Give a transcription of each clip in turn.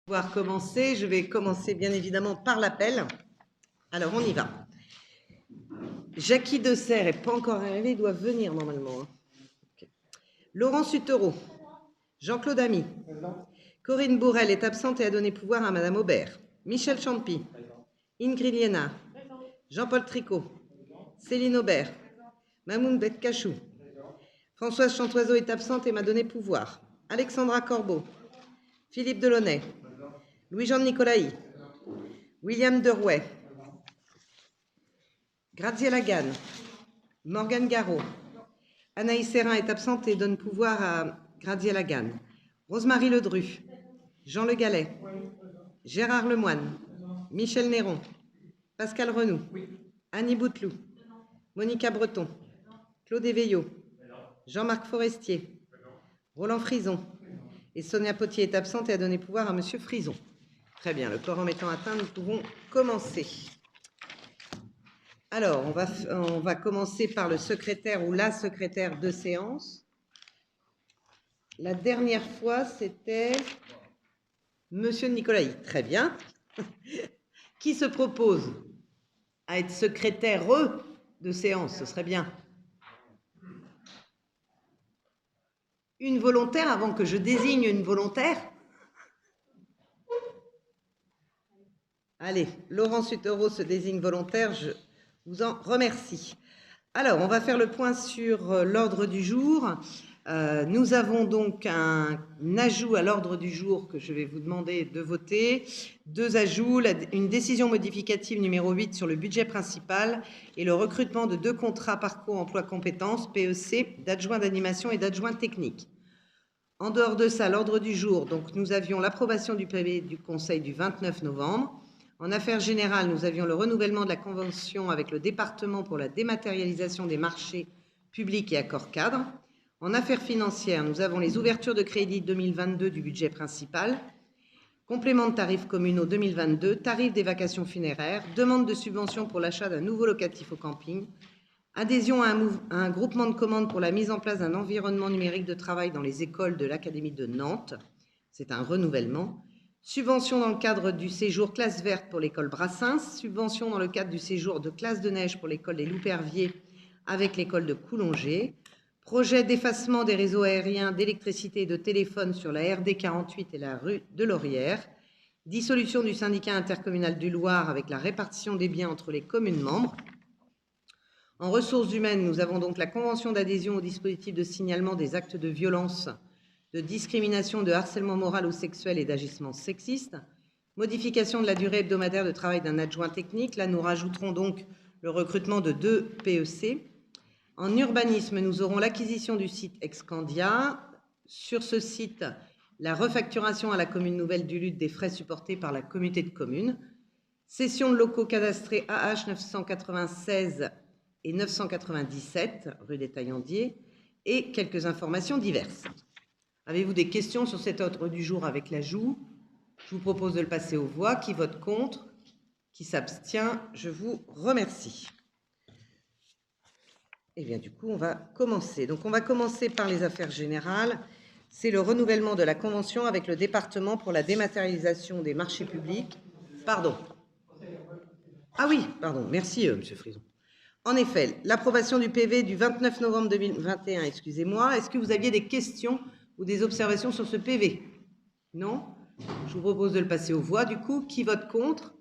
Pouvoir commencer. Je vais commencer bien évidemment par l'appel. Alors on y va. Jackie Desserre n'est pas encore arrivé, il doit venir normalement. Okay. Laurent Sutereau, Jean-Claude Ami, Corinne Bourrel est absente et a donné pouvoir à Madame Aubert. Michel Champy, Ingrid Liénard, Jean-Paul Tricot, Céline Aubert, Mamoun Betkachou. Françoise Chantoiseau est absente et m'a donné pouvoir. Alexandra Corbeau, Philippe Delaunay, Louis-Jean Nicolaï, William Derouet, Graziella Gann, Morgane Garot, Anaïs Serrin est absente et donne pouvoir à Graziella Gann. Rosemarie Ledru, Jean Le Gallet, Gérard Lemoine, Michel Néron, Pascal Renoux, Annie Bouteloup, Monica Breton, Claude Éveillot, Jean-Marc Forestier, Roland Frison. Et Sonia Potier est absente et a donné pouvoir à Monsieur Frison. Très bien, le quorum étant atteint, nous pouvons commencer. Alors, on va commencer par le secrétaire ou la secrétaire de séance. La dernière fois, c'était Monsieur Nicolaï. Très bien. Qui se propose à être secrétaire de séance? Ce serait bien. Une volontaire avant que je désigne une volontaire? Allez, Laurent Sutereau se désigne volontaire, je vous en remercie. Alors, on va faire le point sur l'ordre du jour. Nous avons donc un ajout à l'ordre du jour que je vais vous demander de voter. Deux ajouts, une décision modificative numéro 8 sur le budget principal et le recrutement de 2 contrats parcours emploi compétences, PEC, d'adjoints d'animation et d'adjoints techniques. En dehors de ça, l'ordre du jour, donc nous avions l'approbation du PV du Conseil du 29 novembre. En affaires générales, nous avions le renouvellement de la convention avec le département pour la dématérialisation des marchés publics et accords cadres. En affaires financières, nous avons les ouvertures de crédit 2022 du budget principal, complément de tarifs communaux 2022, tarifs des vacations funéraires, demande de subvention pour l'achat d'un nouveau locatif au camping, adhésion à un groupement de commandes pour la mise en place d'un environnement numérique de travail dans les écoles de l'Académie de Nantes, c'est un renouvellement, subvention dans le cadre du séjour classe verte pour l'école Brassens, subvention dans le cadre du séjour de classe de neige pour l'école des Louperviers avec l'école de Coulongers, projet d'effacement des réseaux aériens d'électricité et de téléphone sur la RD 48 et la rue de Laurière, dissolution du syndicat intercommunal du Loir avec la répartition des biens entre les communes membres. En ressources humaines, nous avons donc la convention d'adhésion au dispositif de signalement des actes de violence, de discrimination, de harcèlement moral ou sexuel et d'agissement sexiste, modification de la durée hebdomadaire de travail d'un adjoint technique. Là, nous rajouterons donc le recrutement de 2 PEC. En urbanisme, nous aurons l'acquisition du site Excandia. Sur ce site, la refacturation à la commune nouvelle du Lutte des frais supportés par la communauté de communes. Cession de locaux cadastrés AH 996 et 997, rue des Taillandiers, et quelques informations diverses. Avez-vous des questions sur cet ordre du jour avec l'ajout? Je vous propose de le passer aux voix. Qui vote contre? Qui s'abstient? Je vous remercie. Eh bien, du coup, on va commencer. Donc, on va commencer par les affaires générales. C'est le renouvellement de la convention avec le département pour la dématérialisation des marchés publics. Pardon. Ah oui, pardon. Merci, Monsieur Frison. En effet, l'approbation du PV du 29 novembre 2021, excusez-moi. Est-ce que vous aviez des questions ou des observations sur ce PV? Non? Je vous propose de le passer aux voix. Du coup, qui vote contre?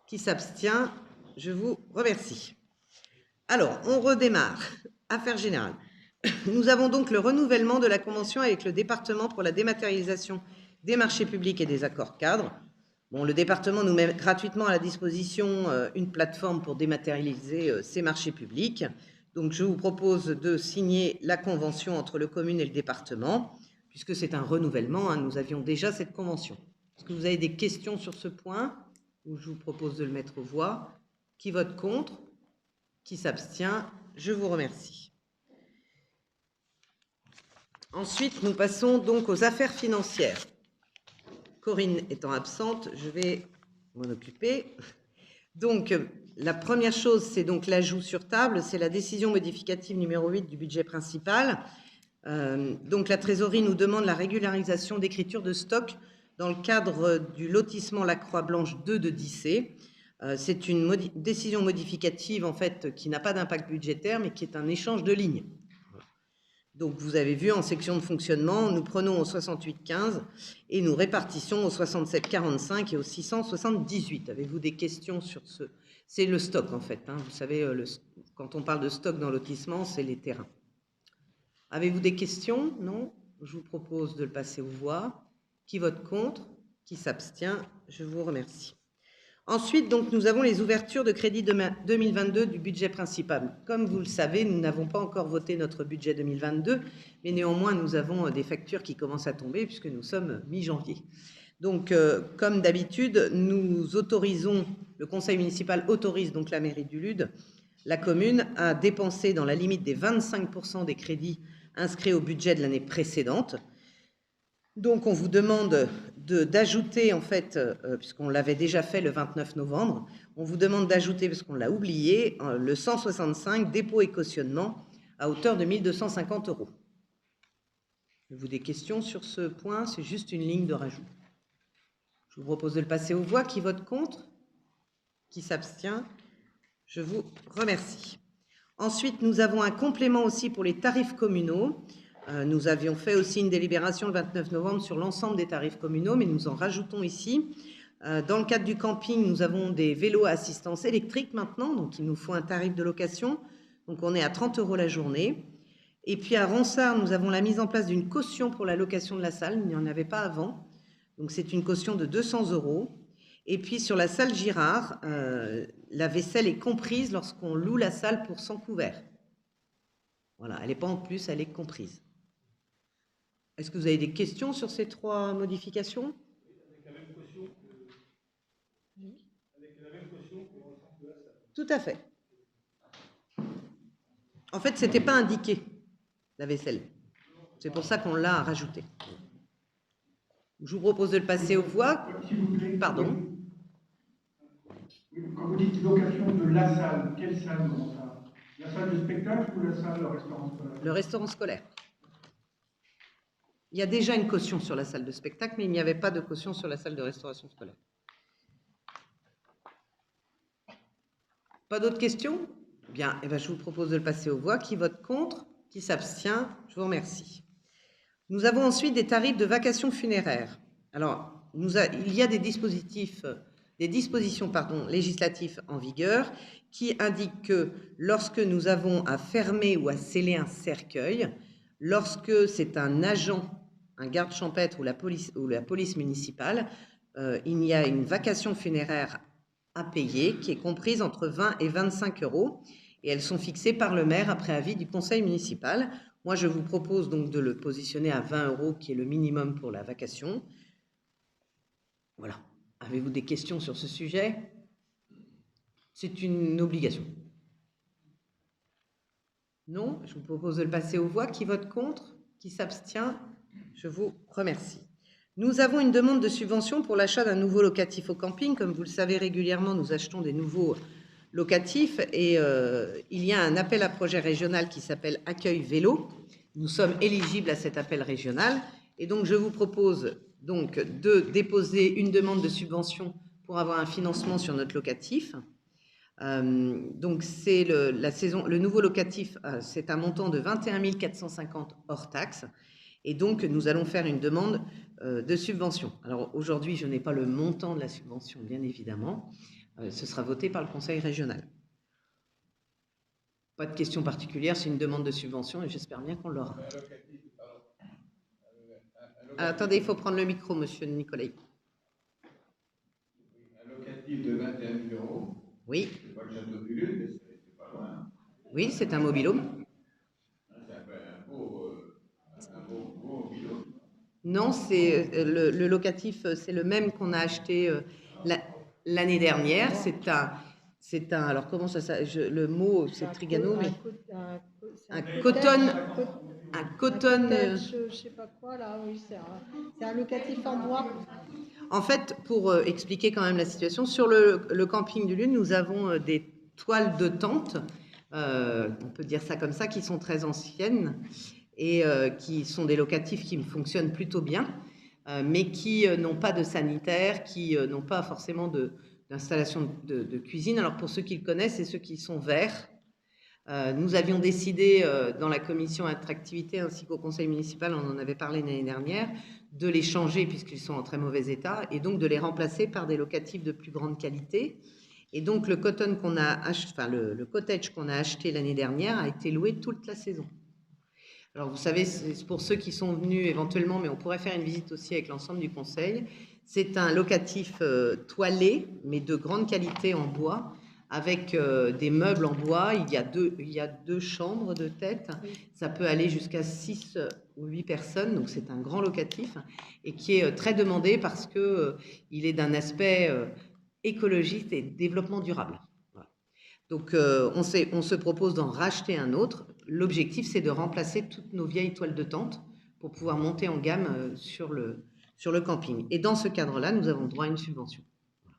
Qui s'abstient? Je vous remercie. Alors, on redémarre. Affaires générales. Nous avons donc le renouvellement de la convention avec le département pour la dématérialisation des marchés publics et des accords cadres. Bon, le département nous met gratuitement à la disposition une plateforme pour dématérialiser ces marchés publics. Donc, je vous propose de signer la convention entre le commune et le département, puisque c'est un renouvellement. Nous avions déjà cette convention. Est-ce que vous avez des questions sur ce point? Ou je vous propose de le mettre aux voix. Qui vote contre? Qui s'abstient? Je vous remercie. Ensuite, nous passons donc aux affaires financières. Corinne étant absente, je vais m'en occuper. Donc, la première chose, c'est donc l'ajout sur table, c'est la décision modificative numéro 8 du budget principal. Donc, la trésorerie nous demande la régularisation d'écriture de stock dans le cadre du lotissement La Croix-Blanche 2 de Dissé. C'est une décision modificative, en fait, qui n'a pas d'impact budgétaire, mais qui est un échange de lignes. Donc, vous avez vu, en section de fonctionnement, nous prenons au 68-15 et nous répartissons au 67-45 et au 678. Avez-vous des questions sur ce? C'est le stock, en fait. Hein. Vous savez, quand on parle de stock dans le lotissement, c'est les terrains. Avez-vous des questions? Non? Je vous propose de le passer aux voix. Qui vote contre? Qui s'abstient? Je vous remercie. Ensuite, donc, nous avons les ouvertures de crédit 2022 du budget principal. Comme vous le savez, nous n'avons pas encore voté notre budget 2022, mais néanmoins, nous avons des factures qui commencent à tomber puisque nous sommes mi-janvier. Donc, comme d'habitude, nous autorisons, le conseil municipal autorise donc la mairie du Lude, la commune, à dépenser dans la limite des 25% des crédits inscrits au budget de l'année précédente. Donc, on vous demande d'ajouter, en fait, puisqu'on l'avait déjà fait le 29 novembre, on vous demande d'ajouter, parce qu'on l'a oublié, le 165 dépôt et cautionnement à hauteur de 1 250 €. Avez-vous des questions sur ce point? C'est juste une ligne de rajout. Je vous propose de le passer aux voix. Qui vote contre? Qui s'abstient? Je vous remercie. Ensuite, nous avons un complément aussi pour les tarifs communaux. Nous avions fait aussi une délibération le 29 novembre sur l'ensemble des tarifs communaux, mais nous en rajoutons ici. Dans le cadre du camping, nous avons des vélos à assistance électrique maintenant, donc il nous faut un tarif de location. Donc on est à 30 € la journée. Et puis à Ronsard, nous avons la mise en place d'une caution pour la location de la salle. Il n'y en avait pas avant. Donc c'est une caution de 200 €. Et puis sur la salle Girard, la vaisselle est comprise lorsqu'on loue la salle pour 100 couverts. Voilà, elle n'est pas en plus, elle est comprise. Est-ce que vous avez des questions sur ces 3 modifications? Avec la même caution que... Avec la même caution que l'ensemble de la salle. Tout à fait. En fait, ce n'était pas indiqué, la vaisselle. C'est pour ça qu'on l'a rajouté. Je vous propose de le passer aux voix. S'il vous plaît. Pardon. Quand vous dites location de la salle, quelle salle dans ça? La salle de spectacle ou la salle de restaurant scolaire? Le restaurant scolaire. Il y a déjà une caution sur la salle de spectacle, mais il n'y avait pas de caution sur la salle de restauration scolaire. Pas d'autres questions? Bien, eh bien, je vous propose de le passer aux voix. Qui vote contre? Qui s'abstient? Je vous remercie. Nous avons ensuite des tarifs de vacations funéraires. Alors, il y a des dispositions législatives en vigueur qui indiquent que lorsque nous avons à fermer ou à sceller un cercueil, lorsque c'est un agent, un garde champêtre ou la police municipale, il y a une vacation funéraire à payer qui est comprise entre 20 et 25 € et elles sont fixées par le maire après avis du conseil municipal. Moi, je vous propose donc de le positionner à 20 € qui est le minimum pour la vacation. Voilà. Avez-vous des questions sur ce sujet? C'est une obligation. Non? Je vous propose de le passer aux voix. Qui vote contre? Qui s'abstient? Je vous remercie. Nous avons une demande de subvention pour l'achat d'un nouveau locatif au camping. Comme vous le savez régulièrement, nous achetons des nouveaux locatifs et il y a un appel à projet régional qui s'appelle Accueil Vélo. Nous sommes éligibles à cet appel régional et donc je vous propose donc de déposer une demande de subvention pour avoir un financement sur notre locatif. Donc c'est le nouveau locatif, c'est un montant de 21 450 hors taxe et donc nous allons faire une demande de subvention. Alors aujourd'hui je n'ai pas le montant de la subvention bien évidemment, ce sera voté par le conseil régional. Pas de question particulière, c'est une demande de subvention et j'espère bien qu'on l'aura. Attendez, il faut prendre le micro, monsieur Nicolai. Un locatif de 21 000 €. Oui. C'est pas le château du Lude, mais c'est pas loin. Oui, c'est un mobil-home. C'est un beau mobil-home. Non, c'est le locatif, c'est le même qu'on a acheté l'année dernière. C'est un. Alors comment ça s'appelle? Le mot, c'est Trigano, mais un coton. Un coton. Je sais pas quoi là. Oui, c'est un locatif en bois. En fait, pour expliquer quand même la situation, sur le camping du Lude, nous avons des toiles de tente, on peut dire ça comme ça, qui sont très anciennes et qui sont des locatifs qui fonctionnent plutôt bien. mais qui n'ont pas de sanitaire, qui n'ont pas forcément d'installation de cuisine. Alors pour ceux qui le connaissent, c'est ceux qui sont verts. Nous avions décidé dans la commission attractivité ainsi qu'au conseil municipal, on en avait parlé l'année dernière, de les changer puisqu'ils sont en très mauvais état et donc de les remplacer par des locatifs de plus grande qualité. Et donc le cottage qu'on a acheté l'année dernière a été loué toute la saison. Alors vous savez, c'est pour ceux qui sont venus éventuellement, mais on pourrait faire une visite aussi avec l'ensemble du conseil. C'est un locatif toilé, mais de grande qualité en bois, avec des meubles en bois. Il y a deux chambres de tête. Ça peut aller jusqu'à 6 ou 8 personnes, donc c'est un grand locatif et qui est très demandé parce que il est d'un aspect écologiste et développement durable. Voilà. Donc on se propose d'en racheter un autre. L'objectif, c'est de remplacer toutes nos vieilles toiles de tente pour pouvoir monter en gamme sur le camping. Et dans ce cadre-là, nous avons droit à une subvention. Voilà.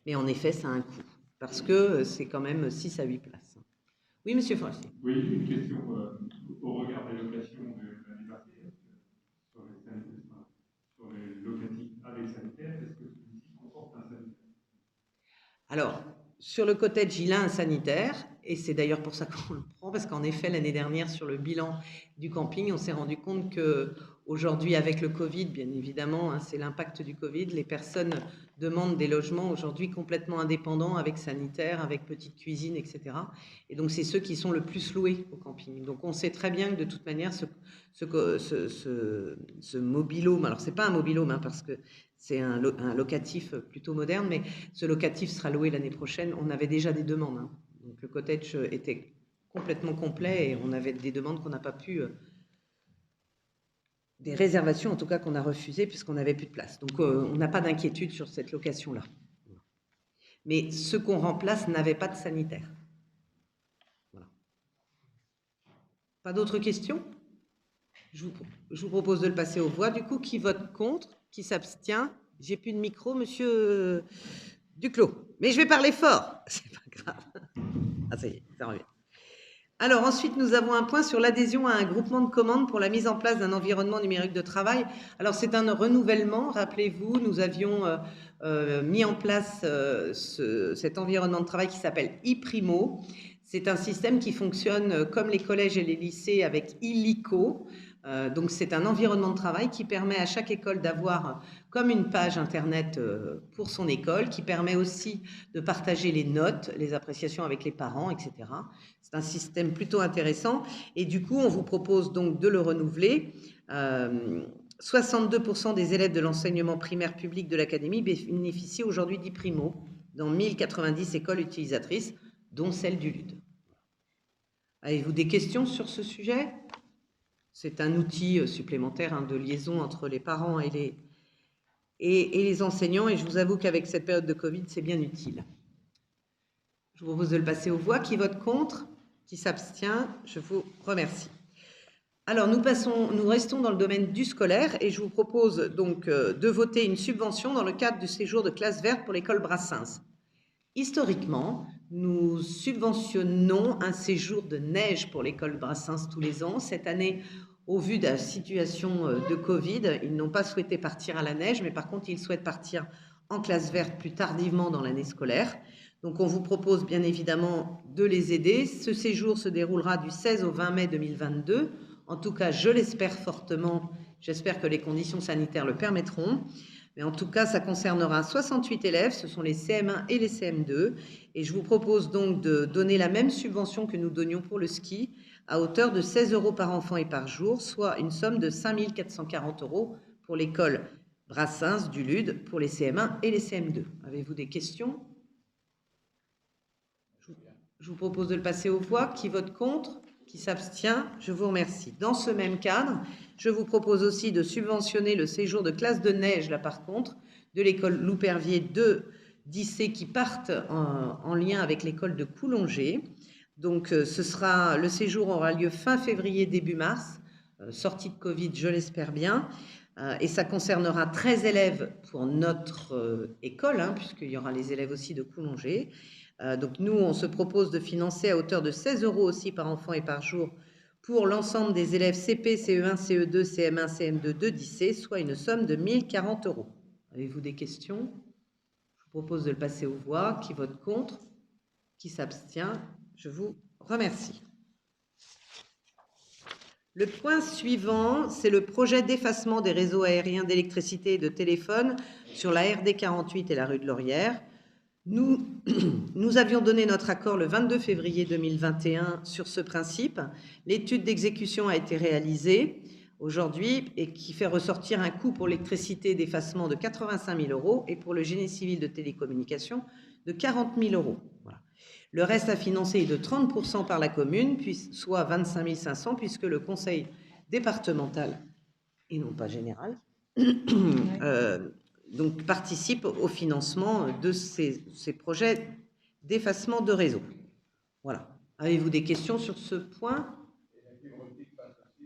Mais en effet, ça a un coût, parce que c'est quand même 6 à 8 places. Oui, monsieur Forestier. Oui, une question au regard des locations de l'année passée, sur les locatifs avec sanitaire, est-ce que celui-ci comporte un sanitaire? Alors, sur le cottage, il a un sanitaire, et c'est d'ailleurs pour ça qu'on le prend, parce qu'en effet, l'année dernière, sur le bilan du camping, on s'est rendu compte qu'aujourd'hui, avec le Covid, bien évidemment, hein, c'est l'impact du Covid, les personnes demandent des logements aujourd'hui complètement indépendants, avec sanitaire, avec petite cuisine, etc. Et donc, c'est ceux qui sont le plus loués au camping. Donc, on sait très bien que de toute manière, ce mobil-home, alors c'est pas un mobil-home, hein, parce que c'est un locatif plutôt moderne, mais ce locatif sera loué l'année prochaine. On avait déjà des demandes, hein. Donc le cottage était complètement complet et on avait des demandes qu'on n'a pas pu, des réservations en tout cas qu'on a refusées puisqu'on n'avait plus de place. Donc on n'a pas d'inquiétude sur cette location-là. Mais ceux qu'on remplace n'avaient pas de sanitaire. Voilà. Pas d'autres questions ? Je vous propose de le passer aux voix. Du coup, qui vote contre ? Qui s'abstient ? J'ai plus de micro, monsieur Duclos. Mais je vais parler fort. C'est pas grave. Ah, ça y est, ça revient. Alors ensuite, nous avons un point sur l'adhésion à un groupement de commandes pour la mise en place d'un environnement numérique de travail. Alors c'est un renouvellement, rappelez-vous, nous avions mis en place cet environnement de travail qui s'appelle iPrimo. C'est un système qui fonctionne comme les collèges et les lycées avec illico. Donc c'est un environnement de travail qui permet à chaque école d'avoir comme une page internet pour son école, qui permet aussi de partager les notes, les appréciations avec les parents, etc. C'est un système plutôt intéressant et du coup on vous propose donc de le renouveler. 62% des élèves de l'enseignement primaire public de l'académie bénéficient aujourd'hui d'iPrimo dans 1090 écoles utilisatrices, dont celle du LUD. Avez-vous des questions sur ce sujet ? C'est un outil supplémentaire de liaison entre les parents et les enseignants. Et je vous avoue qu'avec cette période de Covid, c'est bien utile. Je vous propose de le passer aux voix. Qui vote contre ? Qui s'abstient ? Je vous remercie. Alors, nous restons dans le domaine du scolaire et je vous propose donc de voter une subvention dans le cadre du séjour de classe verte pour l'école Brassens. Historiquement, nous subventionnons un séjour de neige pour l'école Brassens tous les ans. Cette année, au vu de la situation de Covid, ils n'ont pas souhaité partir à la neige, mais par contre, ils souhaitent partir en classe verte plus tardivement dans l'année scolaire. Donc, on vous propose bien évidemment de les aider. Ce séjour se déroulera du 16 au 20 mai 2022. En tout cas, je l'espère fortement. J'espère que les conditions sanitaires le permettront. Mais en tout cas, ça concernera 68 élèves, ce sont les CM1 et les CM2. Et je vous propose donc de donner la même subvention que nous donnions pour le ski, à hauteur de 16 € par enfant et par jour, soit une somme de 5 440 € pour l'école Brassens du LUD, pour les CM1 et les CM2. Avez-vous des questions ? Je vous propose de le passer aux voix. Qui vote contre ? Qui s'abstient? Je vous remercie. Dans ce même cadre, je vous propose aussi de subventionner le séjour de classe de neige, là par contre, de l'école Loupervier 2 d'IC qui partent en lien avec l'école de Coulongé. Donc le séjour aura lieu fin février, début mars, sortie de Covid, je l'espère bien. Et ça concernera 13 élèves pour notre école, puisqu'il y aura les élèves aussi de Coulongé. Donc nous, on se propose de financer à hauteur de 16 € aussi par enfant et par jour pour l'ensemble des élèves CP, CE1, CE2, CM1, CM2 de 10C, soit une somme de 1040 €. Avez-vous des questions? Je vous propose de le passer aux voix. Qui vote contre? Qui s'abstient? Je vous remercie. Le point suivant, c'est le projet d'effacement des réseaux aériens d'électricité et de téléphone sur la RD 48 et la rue de Laurière. Nous avions donné notre accord le 22 février 2021 sur ce principe. L'étude d'exécution a été réalisée aujourd'hui et qui fait ressortir un coût pour l'électricité d'effacement de 85 000 € et pour le génie civil de télécommunications de 40 000 €. Voilà. Le reste à financer est de 30% par la commune, soit 25 500, puisque le conseil départemental, et non pas général, donc participe au financement de ces projets d'effacement de réseau. Voilà. Avez-vous des questions sur ce point?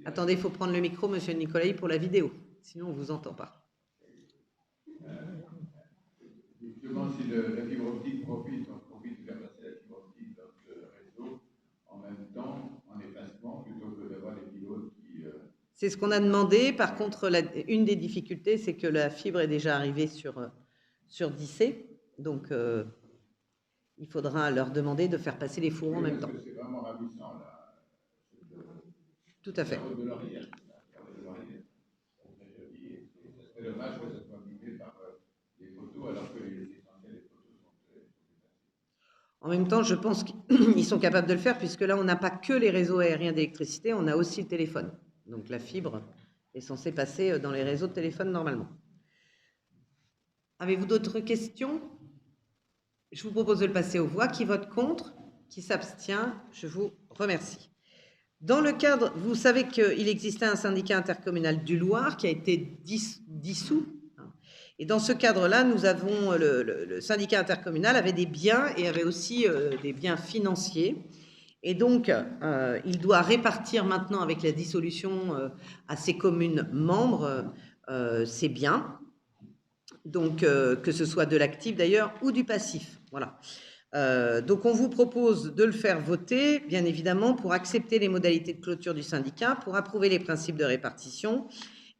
Attendez, il faut prendre le micro, monsieur Nicolai, pour la vidéo, sinon on ne vous entend pas. Justement, si la fibre optique profite, on profite de faire passer la fibre optique dans le réseau en même temps, en effacement, plutôt que d'avoir des pilotes qui... C'est ce qu'on a demandé. Par contre, une des difficultés, c'est que la fibre est déjà arrivée sur 10C. Donc, il faudra leur demander de faire passer les fourreaux en même temps. C'est vraiment ravissant, là. Tout à fait. C'est dommage que ça soit guidé par les photos, alors que les essentiels des photos sont très... En même temps, je pense qu'ils sont capables de le faire, puisque là, on n'a pas que les réseaux aériens d'électricité, on a aussi le téléphone. Donc, la fibre est censée passer dans les réseaux de téléphone normalement. Avez-vous d'autres questions? Je vous propose de le passer aux voix. Qui vote contre? Qui s'abstient? Je vous remercie. Dans le cadre, vous savez qu'il existait un syndicat intercommunal du Loir qui a été dissous. Et dans ce cadre-là, nous avons le syndicat intercommunal avait des biens et avait aussi des biens financiers. Et donc, il doit répartir maintenant avec la dissolution à ses communes membres ses biens. Donc, que ce soit de l'actif d'ailleurs ou du passif. Voilà. Donc, on vous propose de le faire voter, bien évidemment, pour accepter les modalités de clôture du syndicat, pour approuver les principes de répartition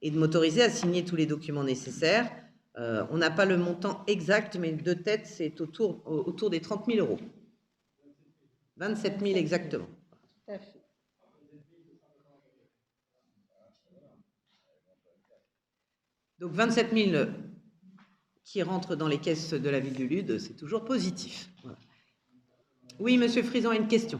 et de m'autoriser à signer tous les documents nécessaires. On n'a pas le montant exact, mais de tête, c'est autour des 30 000 €. 27 000 exactement. Tout à fait. Donc 27 000 qui rentrent dans les caisses de la ville du Lude, c'est toujours positif. Voilà. Oui, monsieur Frison a une question.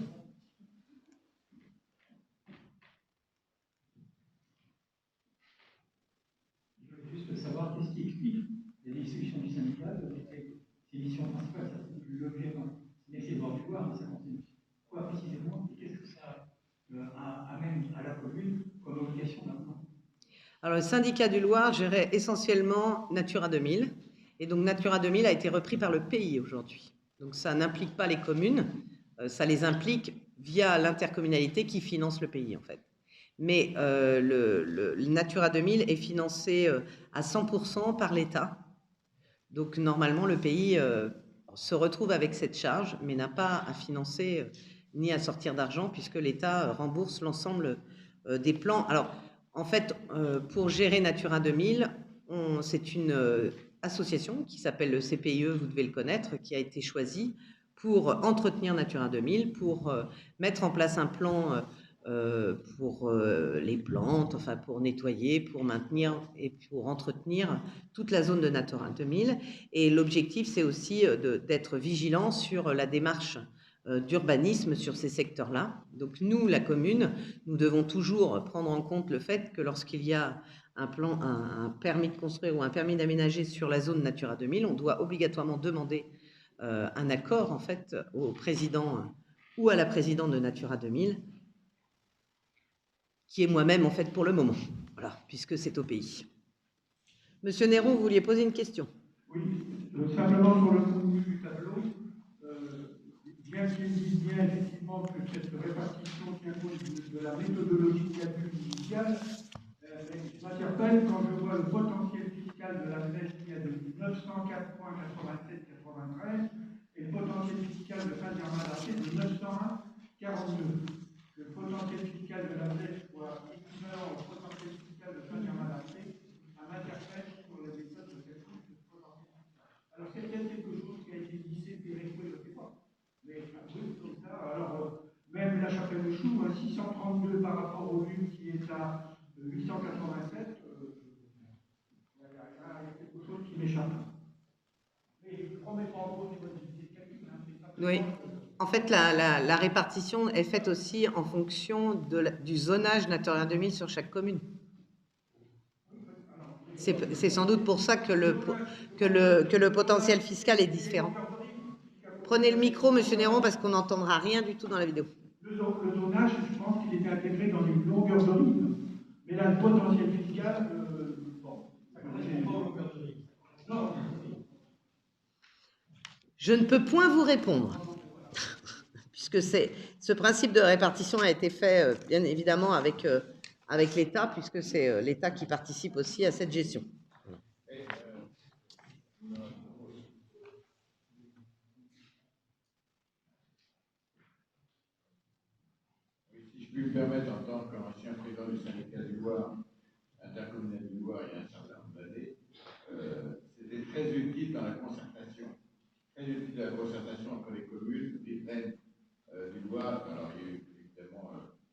Je voulais juste savoir qu'est-ce qui explique les dissolutions du syndicat, ces missions principales, ça c'est plus l'objet, c'est essayer de voir du voir, mais ça continue. Quoi précisément, et qu'est-ce que ça amène à la commune comme obligation maintenant? Alors, le syndicat du Loir gérait essentiellement Natura 2000. Et donc, Natura 2000 a été repris par le pays aujourd'hui. Donc, ça n'implique pas les communes, ça les implique via l'intercommunalité qui finance le pays, en fait. Mais le Natura 2000 est financé à 100% par l'État. Donc, normalement, le pays se retrouve avec cette charge, mais n'a pas à financer ni à sortir d'argent, puisque l'État rembourse l'ensemble des plans. Alors, en fait, pour gérer Natura 2000, c'est une association qui s'appelle le CPIE, vous devez le connaître, qui a été choisie pour entretenir Natura 2000, pour mettre en place un plan pour les plantes, enfin pour nettoyer, pour maintenir et pour entretenir toute la zone de Natura 2000. Et l'objectif, c'est aussi d'être vigilant sur la démarche d'urbanisme sur ces secteurs-là. Donc nous, la commune, nous devons toujours prendre en compte le fait que lorsqu'il y a un plan, un permis de construire ou un permis d'aménager sur la zone Natura 2000, on doit obligatoirement demander un accord en fait au président ou à la présidente de Natura 2000, qui est moi-même en fait pour le moment, voilà, puisque c'est au pays. Monsieur Néron, vous vouliez poser une question? Oui, simplement sur le contenu du tableau, bien qu'il dise bien effectivement que cette répartition tient compte de la méthodologie de calcul initiale, je m'interpelle quand je vois le potentiel fiscal de la Grèce qui a de 904,87,93 et le potentiel fiscal de Saint-Germain-l'Arché de 901,42. Le potentiel fiscal de la Grèce 632 par rapport au LUM qui est à 887, il y a quelque chose qui m'échappe. Mais je ne promets pas en compte votre calcul, hein, c'est simplement Oui. En fait, la répartition est faite aussi en fonction du zonage Natura 2000 sur chaque commune. C'est sans doute pour ça que le potentiel fiscal est différent. Prenez le micro, monsieur Néron, parce qu'on n'entendra rien du tout dans la vidéo. Le zonage, je pense qu'il était intégré dans une longueur de rythme. Mais là, le potentiel fiscal, bon. Ça correspond pas aux longueurs de rythme. Non. Je ne peux point vous répondre, puisque ce principe de répartition a été fait, bien évidemment, avec l'État, puisque c'est l'État qui participe aussi à cette gestion. Si je puis me permettre, en tant qu'ancien président du syndicat du Loir, intercommunal du Loir, il y a un certain nombre d'années, c'était très utile dans la concertation. Très utile dans la concertation entre les communes, les plaines du Loir. Alors, il y a eu évidemment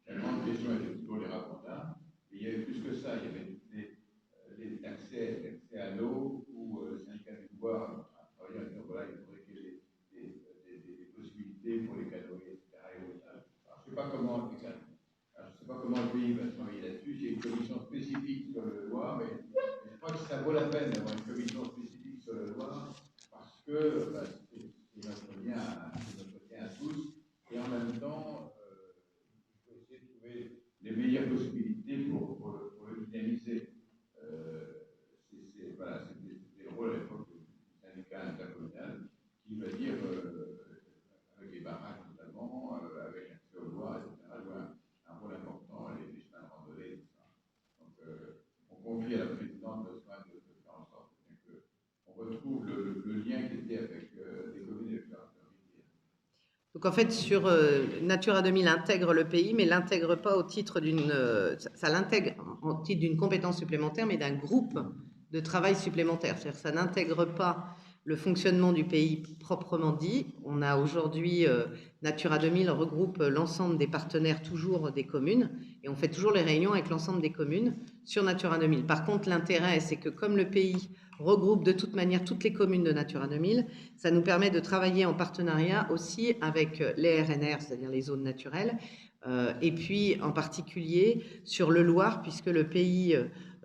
la grande question était plutôt les raccontins, mais il y avait plus que ça. Il y avait l'accès à l'eau, où le syndicat du Loir a travaillé en disant voilà, il faudrait qu'il y ait des possibilités pour les canoës, etc. Alors, je ne sais pas comment le pays va travailler là-dessus. Il y a une commission spécifique sur le Loir, mais je crois que ça vaut la peine d'avoir une commission spécifique sur le Loir parce que c'est notre lien à tous. Et en même temps, il faut essayer de trouver les meilleures possibilités pour le dynamiser. C'était le rôle à l'époque du syndicat intercommunal qui va dire, avec les barrages notamment, avec l'accès au Loir, etc., jouer un rôle important, les chemins de randonnée, tout ça. Donc, on confie à la présidente le soin de faire en sorte qu'on retrouve le lien qui était avec les communes et leur rivière. Donc en fait, sur Natura 2000 intègre le pays, mais l'intègre pas au titre d'une... ça l'intègre au titre d'une compétence supplémentaire, mais d'un groupe de travail supplémentaire. C'est-à-dire que ça n'intègre pas le fonctionnement du pays proprement dit. On a aujourd'hui, Natura 2000 regroupe l'ensemble des partenaires toujours des communes, et on fait toujours les réunions avec l'ensemble des communes sur Natura 2000. Par contre, l'intérêt, c'est que comme le pays regroupe de toute manière toutes les communes de Natura 2000, ça nous permet de travailler en partenariat aussi avec les RNR, c'est-à-dire les zones naturelles, et puis en particulier sur le Loir, puisque le pays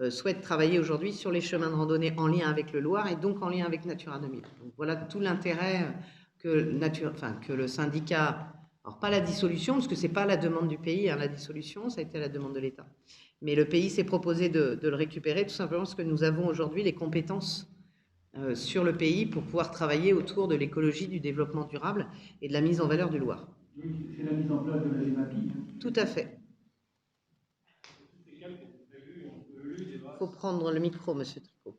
souhaite travailler aujourd'hui sur les chemins de randonnée en lien avec le Loir et donc en lien avec Natura 2000. Donc voilà tout l'intérêt que le syndicat, alors pas la dissolution, parce que c'est pas la demande du pays, hein, la dissolution, ça a été la demande de l'État. Mais le pays s'est proposé de le récupérer tout simplement parce que nous avons aujourd'hui les compétences sur le pays pour pouvoir travailler autour de l'écologie, du développement durable et de la mise en valeur du Loir. Oui, c'est la mise en place de la GEMAPI. Tout à fait. Il faut prendre le micro, monsieur Tricot.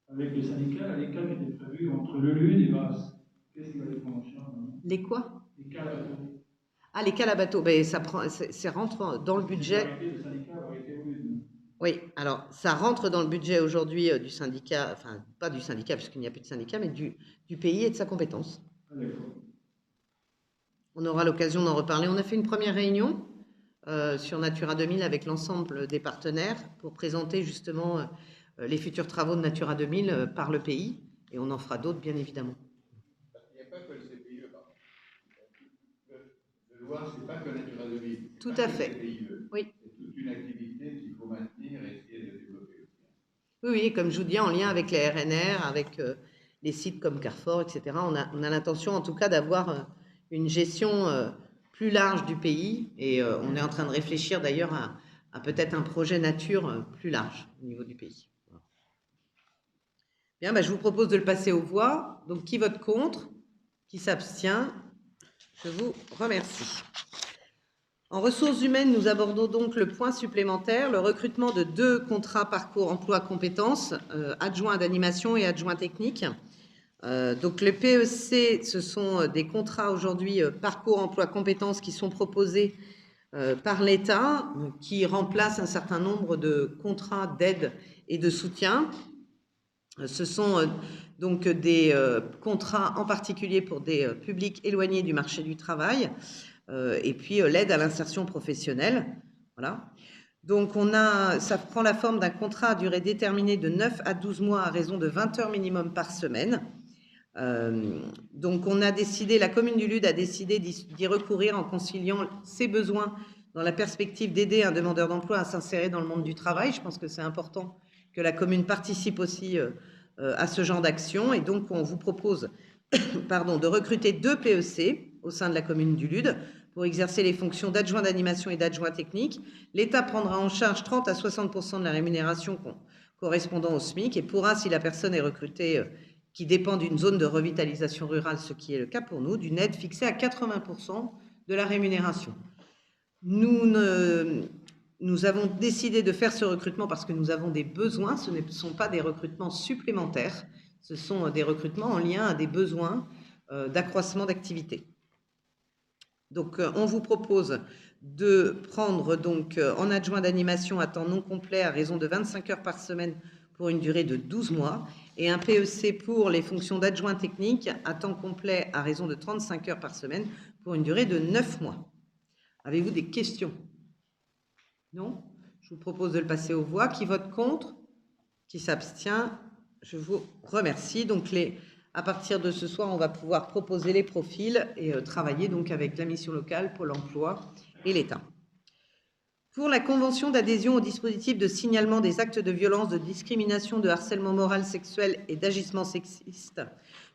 Avec les syndicats, les cas qui étaient prévus entre le LUN et VAS. Qu'est-ce qui va les prendre en charge? Les quoi? Les cas à bateau. Ah, les cales à bateau, ben, ça rentre dans le budget. Le syndicat va arrêter au LUN. Oui, alors ça rentre dans le budget aujourd'hui du syndicat, enfin pas du syndicat puisqu'il n'y a plus de syndicat, mais du pays et de sa compétence. Ah, d'accord. On aura l'occasion d'en reparler. On a fait une première réunion sur Natura 2000 avec l'ensemble des partenaires pour présenter justement les futurs travaux de Natura 2000 par le pays, et on en fera d'autres bien évidemment. Il n'y a pas que le CPIE, pardon. Le Loir, c'est pas que Natura 2000. Tout à fait. Oui. C'est toute une activité qu'il faut maintenir et essayer de développer aussi. Oui, comme je vous dis, en lien avec les RNR, avec les sites comme Carrefour, etc. On a l'intention en tout cas d'avoir une gestion plus large du pays, et on est en train de réfléchir d'ailleurs à peut-être un projet nature plus large au niveau du pays. Bien, je vous propose de le passer aux voix. Donc, qui vote contre? Qui s'abstient? Je vous remercie. En ressources humaines, nous abordons donc le point supplémentaire, le recrutement de 2 contrats parcours emploi compétences, adjoint d'animation et adjoint technique. Donc le PEC, ce sont des contrats aujourd'hui parcours emploi compétences qui sont proposés par l'État, qui remplacent un certain nombre de contrats d'aide et de soutien. Ce sont donc des contrats en particulier pour des publics éloignés du marché du travail. et puis l'aide à l'insertion professionnelle. Voilà. Donc, ça prend la forme d'un contrat à durée déterminée de 9 à 12 mois à raison de 20 heures minimum par semaine. Donc, la commune du Lude a décidé d'y recourir en conciliant ses besoins dans la perspective d'aider un demandeur d'emploi à s'insérer dans le monde du travail. Je pense que c'est important que la commune participe aussi à ce genre d'action. Et donc, on vous propose de recruter 2 PEC au sein de la commune du Lude pour exercer les fonctions d'adjoint d'animation et d'adjoint technique. L'État prendra en charge 30 à 60% de la rémunération correspondant au SMIC et pourra, si la personne est recrutée qui dépend d'une zone de revitalisation rurale, ce qui est le cas pour nous, d'une aide fixée à 80% de la rémunération. Nous avons décidé de faire ce recrutement parce que nous avons des besoins. Ce ne sont pas des recrutements supplémentaires. Ce sont des recrutements en lien à des besoins d'accroissement d'activité. Donc, on vous propose de prendre donc en adjoint d'animation à temps non complet à raison de 25 heures par semaine pour une durée de 12 mois et un PEC pour les fonctions d'adjoint technique à temps complet à raison de 35 heures par semaine pour une durée de 9 mois. Avez-vous des questions? Non? Je vous propose de le passer aux voix. Qui vote contre? Qui s'abstient? Je vous remercie. Donc, à partir de ce soir, on va pouvoir proposer les profils et travailler donc avec la mission locale, Pôle emploi et l'État. Pour la convention d'adhésion au dispositif de signalement des actes de violence, de discrimination, de harcèlement moral, sexuel et d'agissement sexiste,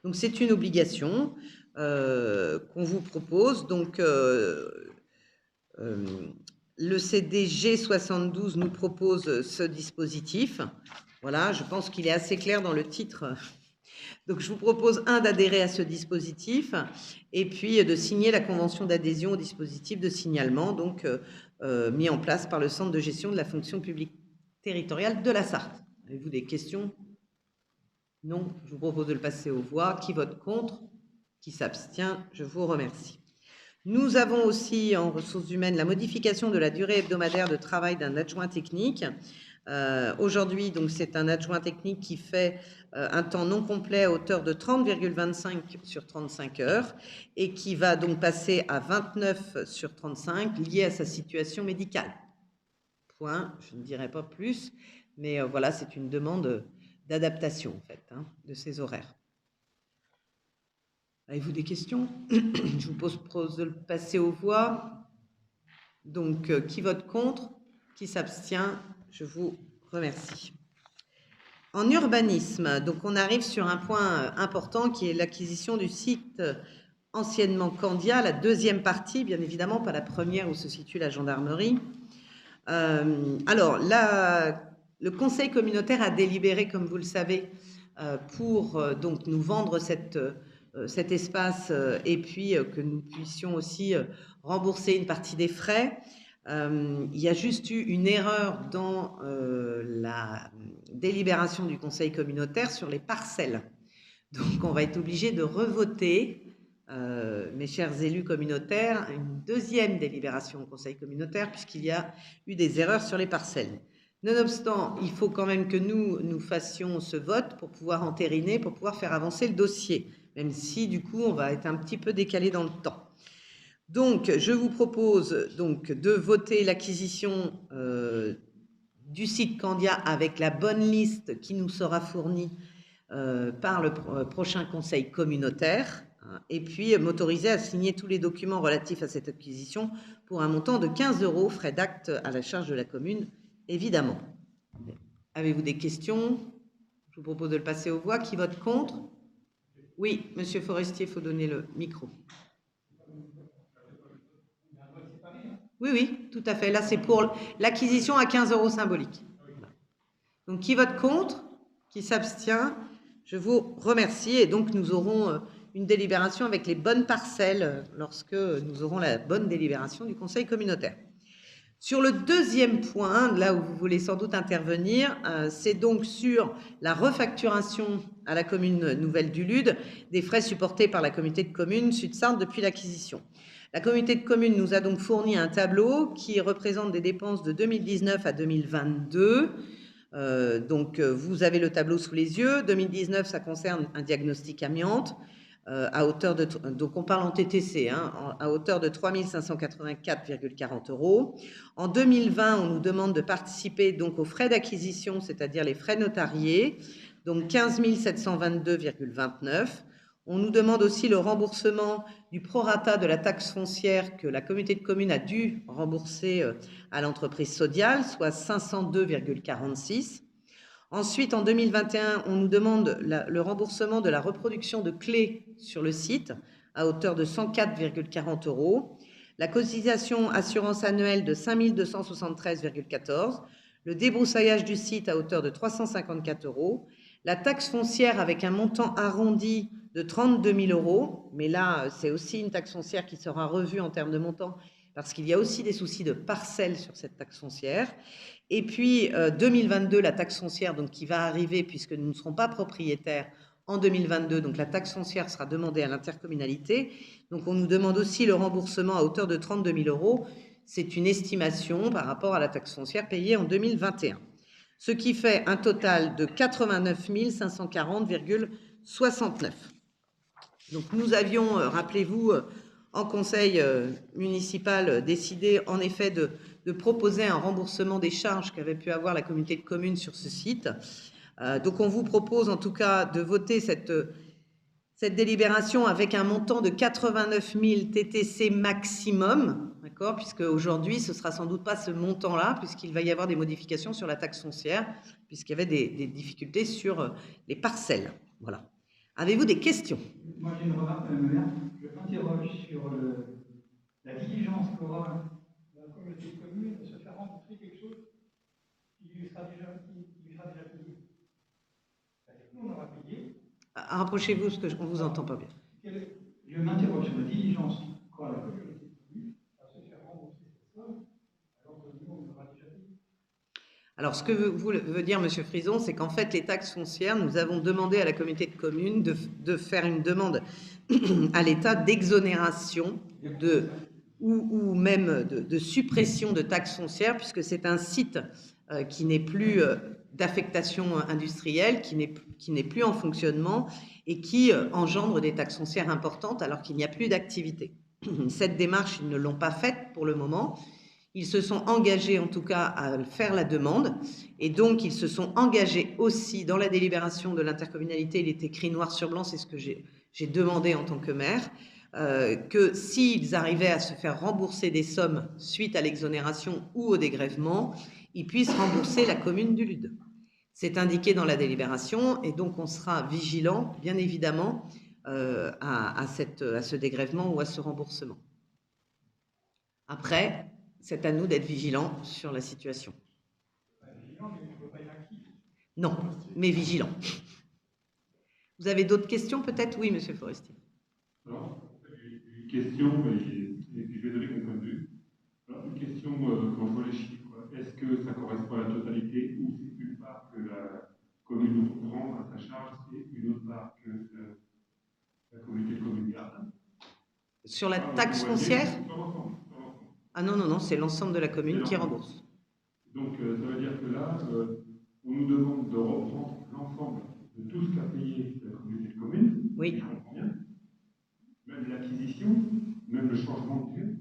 donc c'est une obligation qu'on vous propose. Donc, le CDG 72 nous propose ce dispositif. Voilà, je pense qu'il est assez clair dans le titre. Donc, je vous propose, d'adhérer à ce dispositif et puis de signer la convention d'adhésion au dispositif de signalement, donc mis en place par le Centre de gestion de la fonction publique territoriale de la Sarthe. Avez-vous des questions? Non? Je vous propose de le passer aux voix. Qui vote contre? Qui s'abstient? Je vous remercie. Nous avons aussi en ressources humaines la modification de la durée hebdomadaire de travail d'un adjoint technique. Aujourd'hui, donc, c'est un adjoint technique qui fait un temps non complet à hauteur de 30,25 sur 35 heures et qui va donc passer à 29 sur 35 lié à sa situation médicale. Point, je ne dirai pas plus, mais voilà, c'est une demande d'adaptation en fait, de ces horaires. Avez-vous des questions? Je vous propose de le passer aux voix. Donc, qui vote contre? Qui s'abstient? Je vous remercie. En urbanisme, donc on arrive sur un point important qui est l'acquisition du site anciennement Candia, la deuxième partie, bien évidemment, pas la première où se situe la gendarmerie. Alors, le conseil communautaire a délibéré, comme vous le savez, pour donc nous vendre cet espace et puis que nous puissions aussi rembourser une partie des frais. Il y a juste eu une erreur dans la délibération du conseil communautaire sur les parcelles. Donc, on va être obligé de revoter, mes chers élus communautaires, une deuxième délibération au conseil communautaire puisqu'il y a eu des erreurs sur les parcelles. Nonobstant, il faut quand même que nous fassions ce vote pour pouvoir entériner, pour pouvoir faire avancer le dossier, même si, du coup, on va être un petit peu décalé dans le temps. Donc, je vous propose donc de voter l'acquisition du site Candia avec la bonne liste qui nous sera fournie par le prochain conseil communautaire, et puis m'autoriser à signer tous les documents relatifs à cette acquisition pour un montant de 15 €, frais d'acte à la charge de la commune, évidemment. Avez-vous des questions? Je vous propose de le passer aux voix. Qui vote contre? Oui, Monsieur Forestier, il faut donner le micro. Oui, tout à fait. Là, c'est pour l'acquisition à 15 € symbolique. Donc, qui vote contre? Qui s'abstient? Je vous remercie. Et donc, nous aurons une délibération avec les bonnes parcelles lorsque nous aurons la bonne délibération du conseil communautaire. Sur le deuxième point, là où vous voulez sans doute intervenir, c'est donc sur la refacturation à la commune nouvelle du Lude des frais supportés par la communauté de communes Sud-Sarthe depuis l'acquisition. La communauté de communes nous a donc fourni un tableau qui représente des dépenses de 2019 à 2022. Donc, vous avez le tableau sous les yeux. 2019, ça concerne un diagnostic amiante. à hauteur de, donc on parle en TTC, hein, à hauteur de 3 584,40 €. En 2020, on nous demande de participer donc aux frais d'acquisition, c'est-à-dire les frais notariés, donc 15 722,29 €. On nous demande aussi le remboursement du prorata de la taxe foncière que la communauté de communes a dû rembourser à l'entreprise Sodial, soit 502,46 €. Ensuite, en 2021, on nous demande le remboursement de la reproduction de clés sur le site à hauteur de 104,40 €, la cotisation assurance annuelle de 5 273,14 €, le débroussaillage du site à hauteur de 354 €, la taxe foncière avec un montant arrondi de 32 000 €, mais là, c'est aussi une taxe foncière qui sera revue en termes de montant parce qu'il y a aussi des soucis de parcelles sur cette taxe foncière. Et puis 2022, la taxe foncière donc, qui va arriver puisque nous ne serons pas propriétaires en 2022, donc la taxe foncière sera demandée à l'intercommunalité. Donc on nous demande aussi le remboursement à hauteur de 32 000 €. C'est une estimation par rapport à la taxe foncière payée en 2021. Ce qui fait un total de 89 540,69 €. Donc nous avions, rappelez-vous, en conseil municipal, décidé en effet de proposer un remboursement des charges qu'avait pu avoir la communauté de communes sur ce site. Donc on vous propose en tout cas de voter cette délibération avec un montant de 89 000 TTC maximum, d'accord, puisque aujourd'hui ce sera sans doute pas ce montant-là, puisqu'il va y avoir des modifications sur la taxe foncière, puisqu'il y avait des difficultés sur les parcelles. Voilà. Avez-vous des questions? Moi, j'ai une remarque, Madame le maire. Je m'interroge sur la diligence qu'aura la communauté de communes de se faire rembourser quelque chose qui lui sera déjà payé. C'est-à-dire que nous, on aura payé. Rapprochez-vous, parce qu'on ne vous entend pas bien. Je m'interroge sur la diligence qu'aura la communauté de communes à se faire rembourser cette somme, alors que nous, on aura déjà payé. Alors, ce que veut dire M. Frison, c'est qu'en fait, les taxes foncières, nous avons demandé à la communauté de communes de faire une demande à l'État d'exonération ou même de suppression de taxes foncières, puisque c'est un site qui n'est plus d'affectation industrielle, qui n'est plus en fonctionnement et qui engendre des taxes foncières importantes alors qu'il n'y a plus d'activité. Cette démarche, ils ne l'ont pas faite pour le moment. Ils se sont engagés en tout cas à faire la demande et donc ils se sont engagés aussi dans la délibération de l'intercommunalité, il est écrit noir sur blanc, c'est ce que j'ai demandé en tant que maire, que s'ils arrivaient à se faire rembourser des sommes suite à l'exonération ou au dégrèvement, ils puissent rembourser la commune du Lude. C'est indiqué dans la délibération et donc on sera vigilant, bien évidemment, à ce dégrèvement ou à ce remboursement. Après, c'est à nous d'être vigilants sur la situation. Vigilant, mais on ne peut pas être actif. Non, mais vigilants. Vous avez d'autres questions peut-être? Oui, Monsieur Forestier. Alors, une question, et je vais donner mon point de vue. Alors, une question, quand je vois les chiffres, est-ce que ça correspond à la totalité ou c'est une part que la commune reprend à sa charge et une autre part que la communauté de communes garde? Sur la taxe foncière? Sur l'ensemble. Ah non, non, non, c'est l'ensemble de la commune qui rembourse. Donc, ça veut dire que là, on nous demande de reprendre l'ensemble de tout ce qu'a payé la communauté de communes. Oui. Je comprends bien. Même l'acquisition, même le changement de lieu.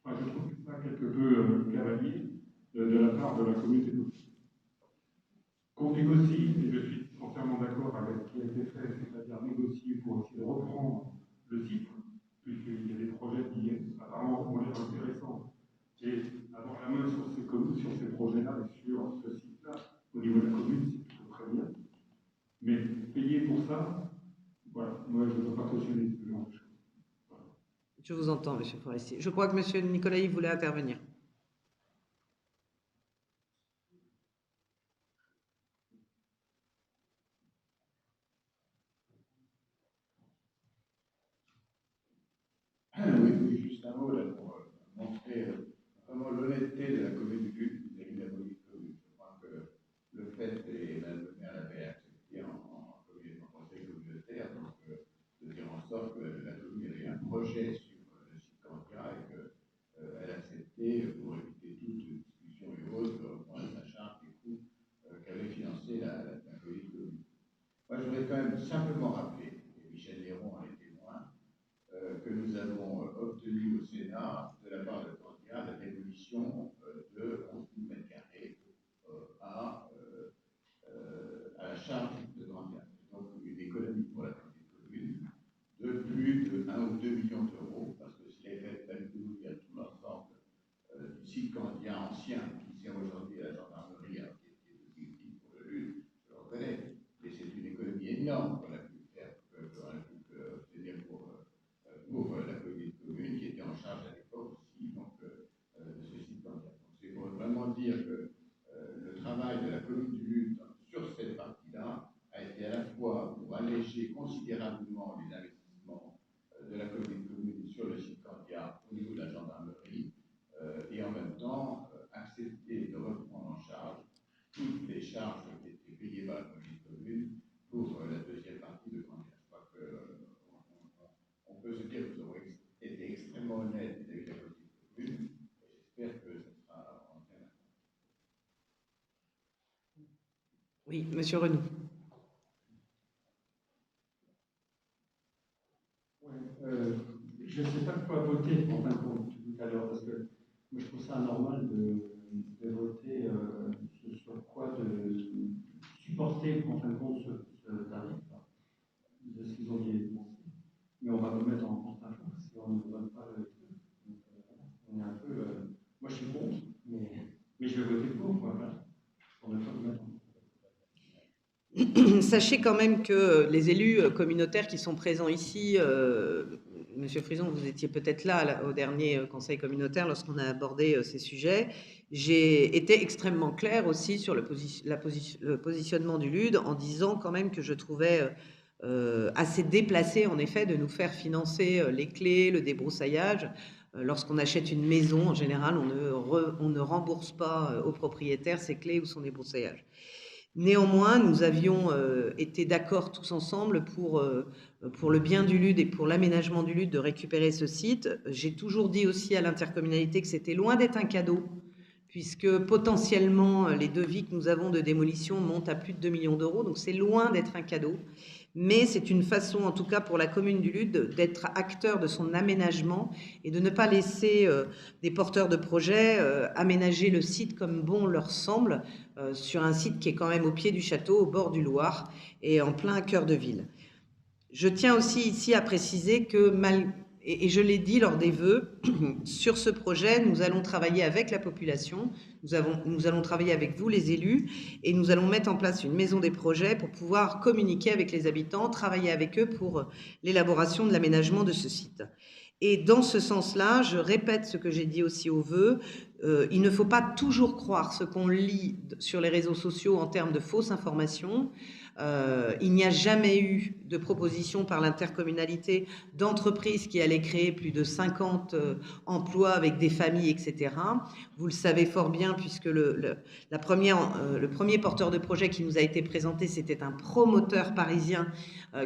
Enfin, je trouve ça quelque peu cavalier de la part de la communauté de communes. Qu'on négocie, et je suis entièrement d'accord avec ce qui a été fait, c'est-à-dire négocier pour essayer de reprendre le site, puisqu'il y a des projets qui apparemment ont l'air intéressants, et avoir la main sur ces projets-là et sur ce site-là, au niveau de la commune, c'est plutôt très bien. Mais payer pour ça, voilà, moi je ne peux pas cautionner ce genre de choses. Voilà. Je vous entends, Monsieur Forestier. Je crois que Monsieur Nicolai voulait intervenir. Oui, juste un mot là pour montrer vraiment l'honnêteté de la commune du Lude vis-à-vis de la politique commune. Je crois que le fait, et Mme le maire l'avait accepté en conseil communautaire, donc de dire en sorte que la commune avait un projet sur le site Campia et qu'elle acceptait, pour éviter toute discussion et autres, de reprendre à sa charge des coûts qu'avait financé la politique commune. Moi, je voudrais quand même simplement rappeler, et Michel Léron a été que nous avons obtenu au Sénat de la part de Candia la démolition de 11 000 mètres carrés à la charge de Candia. Donc une économie pour la commune de plus de 1 ou 2 millions d'euros, parce que s'il avait fallu démolir tout l'ensemble du site Candia ancien, qui sert aujourd'hui à la gendarmerie, qui est utile pour le lutte, je le reconnais, mais c'est une économie énorme qu'on a pu faire, qu'on a pu obtenir pour la commune qui était en charge à l'époque aussi donc, de ce site Candia. Donc c'est pour vraiment dire que le travail de la commune du lutte sur cette partie-là a été à la fois pour alléger considérablement les investissements de la commune sur le site Candia au niveau de la gendarmerie et en même temps accepter de reprendre en charge toutes les charges qui étaient payées par la commune pour la deuxième partie de Candia. Je crois qu'on peut se dire que nous avons été extrêmement honnêtes vis-à-vis de la commune et j'espère que ce sera en train. Oui, Monsieur Renou. Je ne sais pas quoi voter en fin de compte tout à l'heure, parce que moi je trouve ça anormal de voter sur quoi de supporter en fin de compte ce tarif de ce qu'ils ont dit. Mais on va nous mettre en contre-info parce qu'on ne nous donne pas le truc. On est un peu. Moi je suis contre, mais je vais voter pour, quoi, voilà, pour ne pas nous mettre en contre-info. Sachez quand même que les élus communautaires qui sont présents ici, Monsieur Frison, vous étiez peut-être là au dernier conseil communautaire lorsqu'on a abordé ces sujets. J'ai été extrêmement claire aussi sur le positionnement du LUD en disant quand même que je trouvais assez déplacé en effet de nous faire financer les clés, le débroussaillage. Lorsqu'on achète une maison, en général, on ne rembourse pas au propriétaire ses clés ou son débroussaillage. Néanmoins, nous avions été d'accord tous ensemble pour le bien du LUD et pour l'aménagement du LUD de récupérer ce site. J'ai toujours dit aussi à l'intercommunalité que c'était loin d'être un cadeau, puisque potentiellement les devis que nous avons de démolition montent à plus de 2 millions d'euros, donc c'est loin d'être un cadeau. Mais c'est une façon, en tout cas pour la commune du LUD, d'être acteur de son aménagement et de ne pas laisser des porteurs de projets aménager le site comme bon leur semble, sur un site qui est quand même au pied du château, au bord du Loir et en plein cœur de ville. Je tiens aussi ici à préciser que, et je l'ai dit lors des vœux, sur ce projet, nous allons travailler avec la population, nous allons travailler avec vous les élus, et nous allons mettre en place une maison des projets pour pouvoir communiquer avec les habitants, travailler avec eux pour l'élaboration de l'aménagement de ce site. Et dans ce sens-là, je répète ce que j'ai dit aussi aux vœux, il ne faut pas toujours croire ce qu'on lit sur les réseaux sociaux en termes de fausses informations. Il n'y a jamais eu de proposition par l'intercommunalité d'entreprises qui allaient créer plus de 50 emplois avec des familles, etc. Vous le savez fort bien, puisque le premier porteur de projet qui nous a été présenté, c'était un promoteur parisien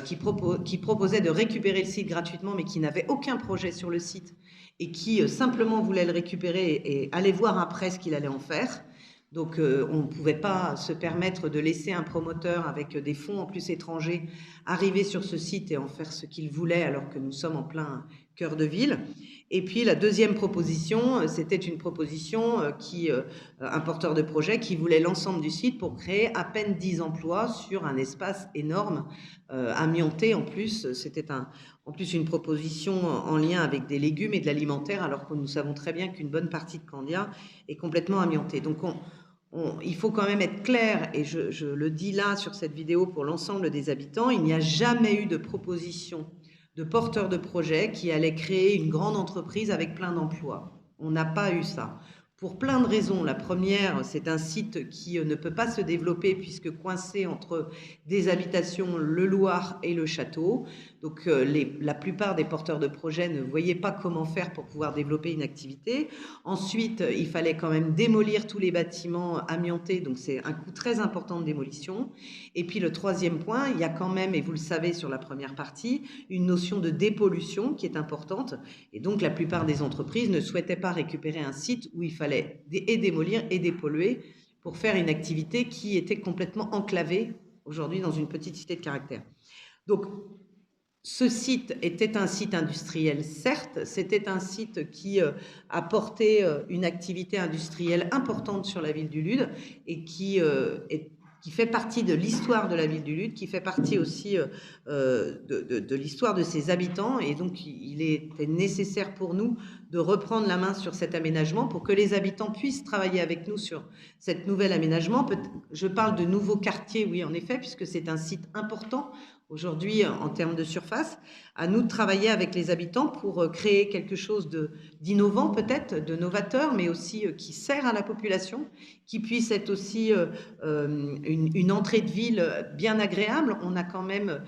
qui proposait de récupérer le site gratuitement, mais qui n'avait aucun projet sur le site et qui simplement voulait le récupérer et aller voir après ce qu'il allait en faire. Donc, on ne pouvait pas se permettre de laisser un promoteur avec des fonds en plus étrangers arriver sur ce site et en faire ce qu'il voulait alors que nous sommes en plein cœur de ville. Et puis, la deuxième proposition, c'était une proposition un porteur de projet qui voulait l'ensemble du site pour créer à peine 10 emplois sur un espace énorme, amianté en plus. C'était en plus une proposition en lien avec des légumes et de l'alimentaire, alors que nous savons très bien qu'une bonne partie de Candia est complètement amiantée. Donc, il faut quand même être clair, et je le dis là sur cette vidéo pour l'ensemble des habitants, il n'y a jamais eu de proposition de porteurs de projet qui allait créer une grande entreprise avec plein d'emplois. On n'a pas eu ça. Pour plein de raisons. La première, c'est un site qui ne peut pas se développer puisque coincé entre des habitations, le Loir et le château. Donc la plupart des porteurs de projets ne voyaient pas comment faire pour pouvoir développer une activité. Ensuite, il fallait quand même démolir tous les bâtiments amiantés, donc c'est un coût très important de démolition. Et puis le troisième point, il y a quand même, et vous le savez sur la première partie, une notion de dépollution qui est importante. Et donc la plupart des entreprises ne souhaitaient pas récupérer un site où il fallait et démolir et dépolluer pour faire une activité qui était complètement enclavée aujourd'hui dans une petite cité de caractère. Donc, ce site était un site industriel, certes, c'était un site qui apportait une activité industrielle importante sur la ville du Lude et qui fait partie de l'histoire de la ville du Lude, qui fait partie aussi de l'histoire de ses habitants. Et donc, il était nécessaire pour nous de reprendre la main sur cet aménagement pour que les habitants puissent travailler avec nous sur cet nouvel aménagement. Je parle de nouveaux quartiers, oui, en effet, puisque c'est un site important aujourd'hui en termes de surface. À nous de travailler avec les habitants pour créer quelque chose d'innovant peut-être, de novateur, mais aussi qui sert à la population, qui puisse être aussi une entrée de ville bien agréable. On a quand même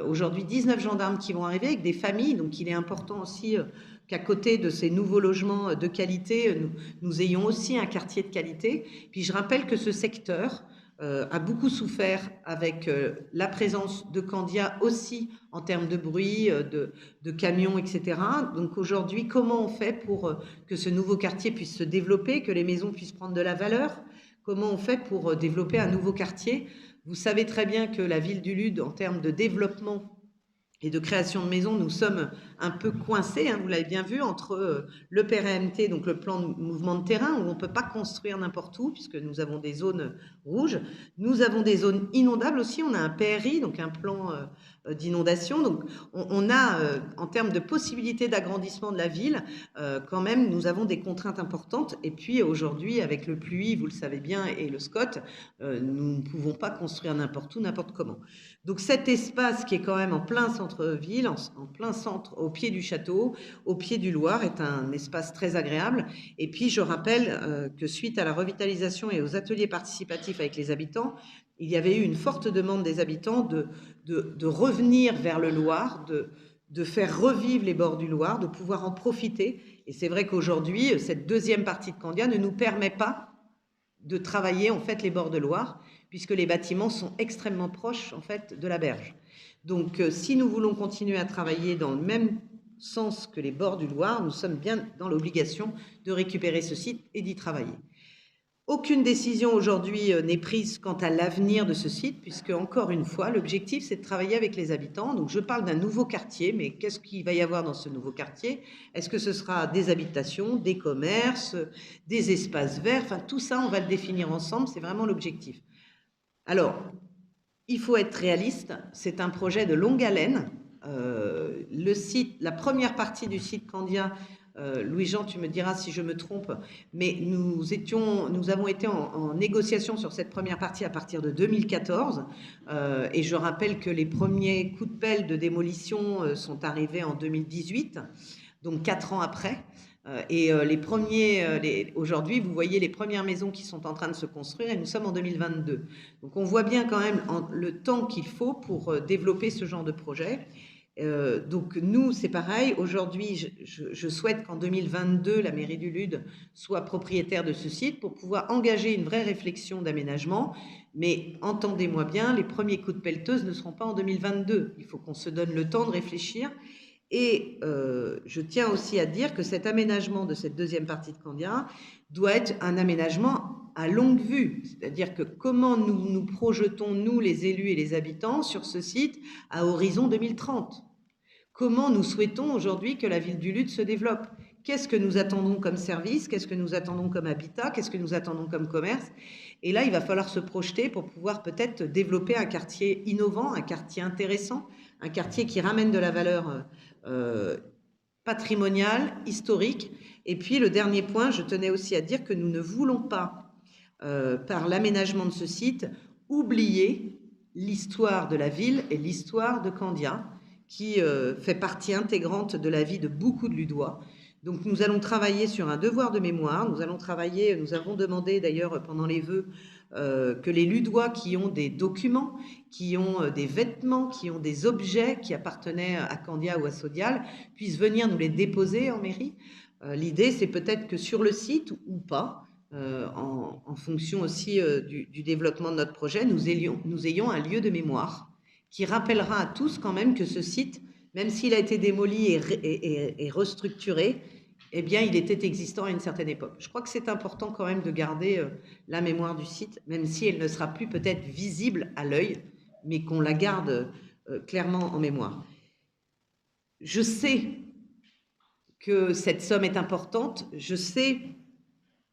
aujourd'hui 19 gendarmes qui vont arriver avec des familles, donc il est important aussi qu'à côté de ces nouveaux logements de qualité, nous ayons aussi un quartier de qualité. Puis je rappelle que ce secteur a beaucoup souffert avec la présence de Candia aussi en termes de bruit, de camions, etc. Donc aujourd'hui, comment on fait pour que ce nouveau quartier puisse se développer, que les maisons puissent prendre de la valeur? Comment on fait pour développer un nouveau quartier? Vous savez très bien que la ville du Lude, en termes de développement et de création de maisons, nous sommes un peu coincés, hein, vous l'avez bien vu, entre le PRMT, donc le plan de mouvement de terrain, où on ne peut pas construire n'importe où, puisque nous avons des zones rouges. Nous avons des zones inondables aussi, on a un PRI, donc un plan d'inondation. Donc on a, en termes de possibilités d'agrandissement de la ville, quand même, nous avons des contraintes importantes. Et puis aujourd'hui, avec le PLUI, vous le savez bien, et le SCOT, nous ne pouvons pas construire n'importe où, n'importe comment. Donc cet espace qui est quand même en plein centre-ville, en plein centre, au pied du château, au pied du Loir, est un espace très agréable. Et puis je rappelle que suite à la revitalisation et aux ateliers participatifs avec les habitants, il y avait eu une forte demande des habitants de revenir vers le Loir, de faire revivre les bords du Loir, de pouvoir en profiter. Et c'est vrai qu'aujourd'hui, cette deuxième partie de Candia ne nous permet pas de travailler en fait les bords de Loire, puisque les bâtiments sont extrêmement proches en fait de la berge. Donc si nous voulons continuer à travailler dans le même sens que les bords du Loir, nous sommes bien dans l'obligation de récupérer ce site et d'y travailler. Aucune décision aujourd'hui n'est prise quant à l'avenir de ce site, puisque, encore une fois, l'objectif, c'est de travailler avec les habitants. Donc, je parle d'un nouveau quartier, mais qu'est-ce qu'il va y avoir dans ce nouveau quartier? Est-ce que ce sera des habitations, des commerces, des espaces verts? Enfin, tout ça, on va le définir ensemble, c'est vraiment l'objectif. Alors, il faut être réaliste, c'est un projet de longue haleine. Le site, la première partie du site Candia, Louis-Jean, tu me diras si je me trompe, mais nous avons été en négociation sur cette première partie à partir de 2014, et je rappelle que les premiers coups de pelle de démolition sont arrivés en 2018, donc 4 ans après. Et aujourd'hui, vous voyez les premières maisons qui sont en train de se construire et nous sommes en 2022. Donc on voit bien quand même le temps qu'il faut pour développer ce genre de projet. Donc nous, c'est pareil. Aujourd'hui, je souhaite qu'en 2022, la mairie du Lude soit propriétaire de ce site pour pouvoir engager une vraie réflexion d'aménagement. Mais entendez-moi bien, les premiers coups de pelleteuse ne seront pas en 2022. Il faut qu'on se donne le temps de réfléchir. Et je tiens aussi à dire que cet aménagement de cette deuxième partie de Candia doit être un aménagement à longue vue. C'est-à-dire que comment nous projetons, nous, les élus et les habitants, sur ce site à horizon 2030 ? Comment nous souhaitons aujourd'hui que la ville du Lude se développe ? Qu'est-ce que nous attendons comme service ? Qu'est-ce que nous attendons comme habitat ? Qu'est-ce que nous attendons comme commerce ? Et là, il va falloir se projeter pour pouvoir peut-être développer un quartier innovant, un quartier intéressant, un quartier qui ramène de la valeur patrimoniale, historique. Et puis le dernier point, je tenais aussi à dire que nous ne voulons pas, par l'aménagement de ce site, oublier l'histoire de la ville et l'histoire de Candia, qui fait partie intégrante de la vie de beaucoup de Ludois. Donc nous allons travailler sur un devoir de mémoire, nous avons demandé d'ailleurs pendant les vœux que les Ludois qui ont des documents, qui ont des vêtements, qui ont des objets qui appartenaient à Candia ou à Sodial, puissent venir nous les déposer en mairie. L'idée, c'est peut-être que sur le site ou pas, en fonction aussi du développement de notre projet, nous ayons un lieu de mémoire qui rappellera à tous quand même que ce site, même s'il a été démoli et restructuré, eh bien, il était existant à une certaine époque. Je crois que c'est important quand même de garder la mémoire du site, même si elle ne sera plus peut-être visible à l'œil, mais qu'on la garde clairement en mémoire. Je sais que cette somme est importante. Je sais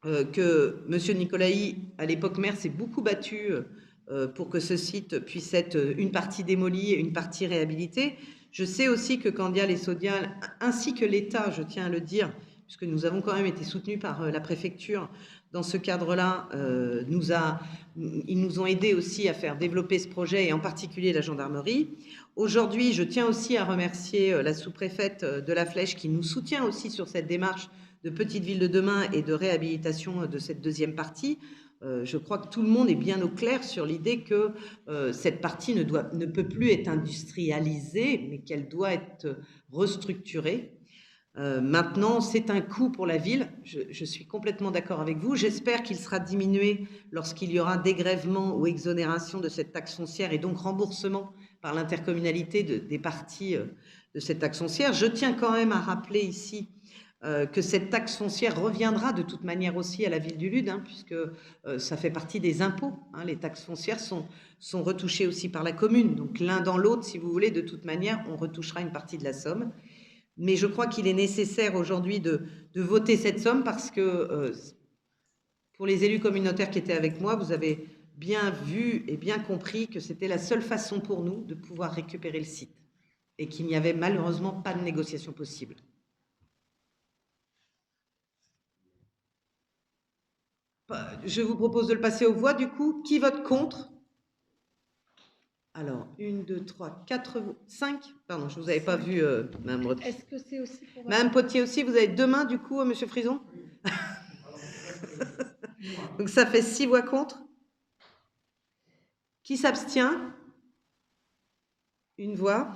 que M. Nicolaï, à l'époque maire, s'est beaucoup battu pour que ce site puisse être une partie démolie et une partie réhabilitée. Je sais aussi que Candial et Sodial, ainsi que l'État, je tiens à le dire, puisque nous avons quand même été soutenus par la préfecture dans ce cadre-là, ils nous ont aidés aussi à faire développer ce projet, et en particulier la gendarmerie. Aujourd'hui, je tiens aussi à remercier la sous-préfète de La Flèche qui nous soutient aussi sur cette démarche de Petite Ville de demain et de réhabilitation de cette deuxième partie. Je crois que tout le monde est bien au clair sur l'idée que cette partie ne peut plus être industrialisée, mais qu'elle doit être restructurée. Maintenant, c'est un coût pour la ville. Je suis complètement d'accord avec vous. J'espère qu'il sera diminué lorsqu'il y aura dégrèvement ou exonération de cette taxe foncière et donc remboursement par l'intercommunalité des parties de cette taxe foncière. Je tiens quand même à rappeler ici que cette taxe foncière reviendra de toute manière aussi à la ville du Lude, hein, puisque ça fait partie des impôts. Hein, les taxes foncières sont retouchées aussi par la commune. Donc l'un dans l'autre, si vous voulez, de toute manière, on retouchera une partie de la somme. Mais je crois qu'il est nécessaire aujourd'hui de voter cette somme parce que pour les élus communautaires qui étaient avec moi, vous avez bien vu et bien compris que c'était la seule façon pour nous de pouvoir récupérer le site et qu'il n'y avait malheureusement pas de négociation possible. Je vous propose de le passer aux voix du coup. Qui vote contre ? Alors, 1, 2, 3, 4, 5. Pardon, je ne vous avais pas vu, Mme Breton. Est-ce que c'est aussi pour... Mme Potier aussi, vous avez 2 mains du coup, M. Frison. Donc ça fait 6 voix contre. Qui s'abstient ? 1 voix.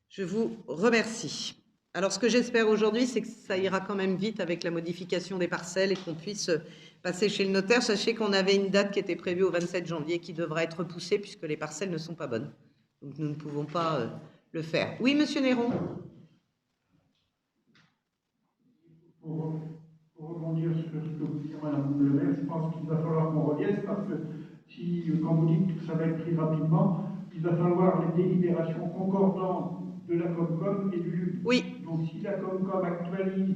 Je vous remercie. Alors, ce que j'espère aujourd'hui, c'est que ça ira quand même vite avec la modification des parcelles et qu'on puisse passer chez le notaire. Sachez qu'on avait une date qui était prévue au 27 janvier qui devra être repoussée puisque les parcelles ne sont pas bonnes. Donc, nous ne pouvons pas le faire. Oui, Monsieur Néron. Pour rebondir sur ce que vous dites, Madame le maire, je pense qu'il va falloir qu'on revienne parce que si, quand vous dites que ça va être pris rapidement, il va falloir les délibérations concordantes de la Comcom et du LUD. Oui. Donc si la Comcom actualise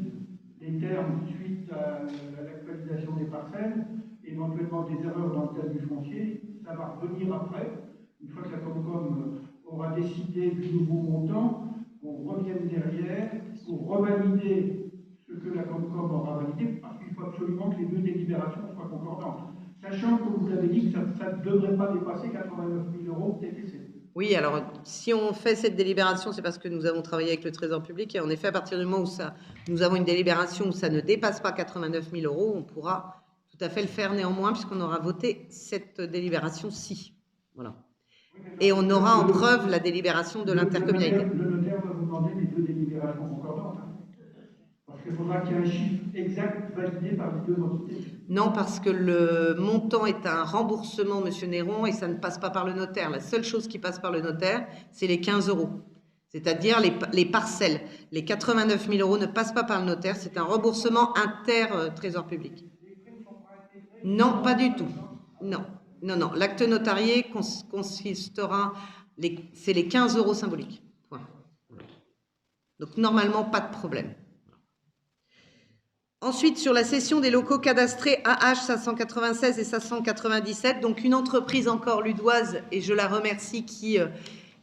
les termes suite à l'actualisation des parcelles, éventuellement des erreurs dans le cas du foncier, ça va revenir après. Une fois que la Comcom aura décidé du nouveau montant, on revienne derrière pour revalider ce que la Comcom aura validé, parce qu'il faut absolument que les 2 délibérations soient concordantes. Sachant que vous avez dit que ça ne devrait pas dépasser 89 000 € TTC. Oui, alors si on fait cette délibération, c'est parce que nous avons travaillé avec le Trésor public et en effet, à partir du moment où nous avons une délibération où ça ne dépasse pas 89 000 €, on pourra tout à fait le faire néanmoins puisqu'on aura voté cette délibération-ci. Voilà. Et on aura en preuve la délibération de l'intercommunalité. Le notaire va vous demander les 2 délibérations concordantes. Parce qu'il faudra qu'il y ait un chiffre exact validé par les 2 entités. Non, parce que le montant est un remboursement, Monsieur Néron, et ça ne passe pas par le notaire. La seule chose qui passe par le notaire, c'est les 15 €. C'est-à-dire les parcelles. Les 89 000 € ne passent pas par le notaire, c'est un remboursement inter-trésor public. Non, pas du tout. Non, non, non. L'acte notarié consistera, c'est les 15 € symboliques. Point. Donc normalement, pas de problème. Ensuite, sur la cession des locaux cadastrés AH 596 et 597, donc une entreprise encore ludoise, et je la remercie, qui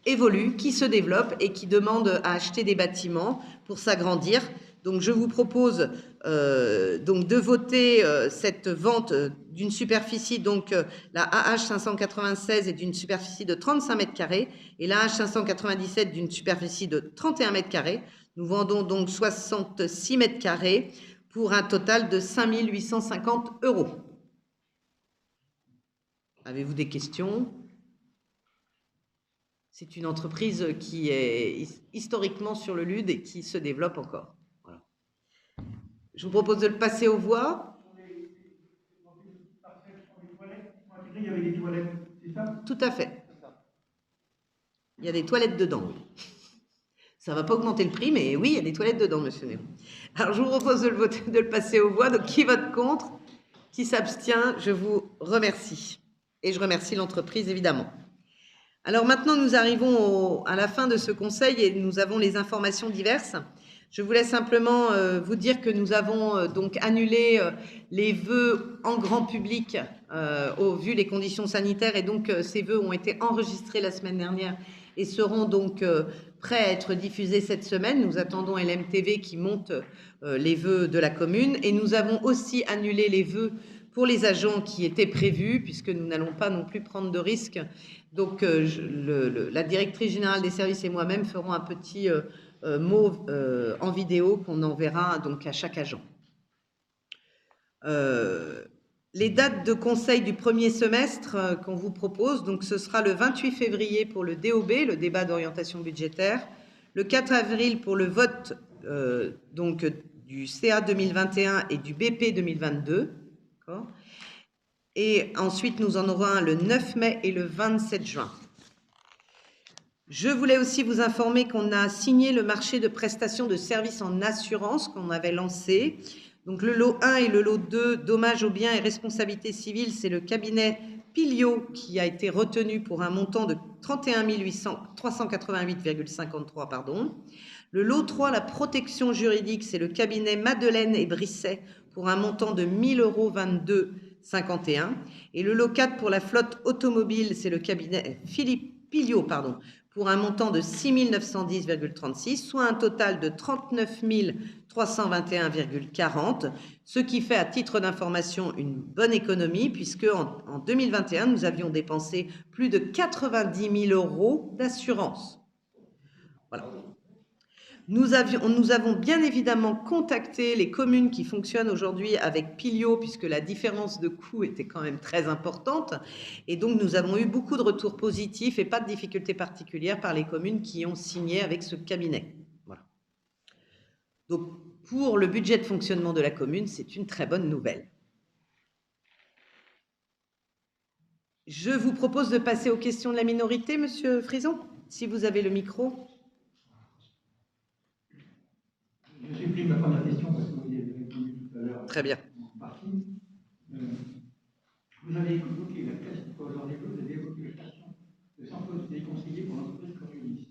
évolue, qui se développe et qui demande à acheter des bâtiments pour s'agrandir. Donc je vous propose donc de voter cette vente d'une superficie, donc la AH 596 est d'une superficie de 35 mètres carrés et la AH 597 d'une superficie de 31 mètres carrés. Nous vendons donc 66 mètres carrés pour un total de 5 850 €. Avez-vous des questions ? C'est une entreprise qui est historiquement sur le Lude et qui se développe encore. Voilà. Je vous propose de le passer aux voix. Il y avait des toilettes, c'est ça ? Tout à fait. Il y a des toilettes dedans. Ça ne va pas augmenter le prix, mais oui, il y a des toilettes dedans, Monsieur Néron. Alors, je vous propose de le passer aux voix. Donc, qui vote contre ? Qui s'abstient ? Je vous remercie. Et je remercie l'entreprise, évidemment. Alors maintenant, nous arrivons à la fin de ce conseil et nous avons les informations diverses. Je voulais simplement vous dire que nous avons donc annulé les vœux en grand public au vu les conditions sanitaires, et donc ces vœux ont été enregistrés la semaine dernière et seront donc prêts à être diffusés cette semaine. Nous attendons LMTV qui monte les vœux de la commune, et nous avons aussi annulé les vœux pour les agents qui étaient prévus, puisque nous n'allons pas non plus prendre de risques. Donc la directrice générale des services et moi-même ferons un petit mot en vidéo qu'on enverra donc à chaque agent. Les dates de conseil du premier semestre qu'on vous propose, donc ce sera le 28 février pour le DOB, le débat d'orientation budgétaire, le 4 avril pour le vote donc du CA 2021 et du BP 2022, et ensuite nous en aurons un le 9 mai et le 27 juin. Je voulais aussi vous informer qu'on a signé le marché de prestations de services en assurance qu'on avait lancé. Donc le lot 1 et le lot 2, dommages aux biens et responsabilité civile, c'est le cabinet Pilio qui a été retenu pour un montant de 31 388,53 pardon. Le lot 3, la protection juridique, c'est le cabinet Madeleine et Brisset pour un montant de 1 000 € 22,51. Et le lot 4 pour la flotte automobile, c'est le cabinet Philippe Pilio, pardon, pour un montant de 6 910,36, soit un total de 39 321,40, ce qui fait à titre d'information une bonne économie, puisque en 2021, nous avions dépensé plus de 90 000 € d'assurance. Voilà. Nous avons bien évidemment contacté les communes qui fonctionnent aujourd'hui avec Pilio, puisque la différence de coût était quand même très importante. Et donc, nous avons eu beaucoup de retours positifs et pas de difficultés particulières par les communes qui ont signé avec ce cabinet. Voilà. Donc, pour le budget de fonctionnement de la commune, c'est une très bonne nouvelle. Je vous propose de passer aux questions de la minorité, Monsieur Frison, si vous avez le micro. Je supprime la première question parce que vous y avez répondu tout à l'heure. Très bien. En partie. Vous avez évoqué la création, aujourd'hui, vous avez évoqué la création de 100 postes des conseillers pour l'entreprise Coriolis.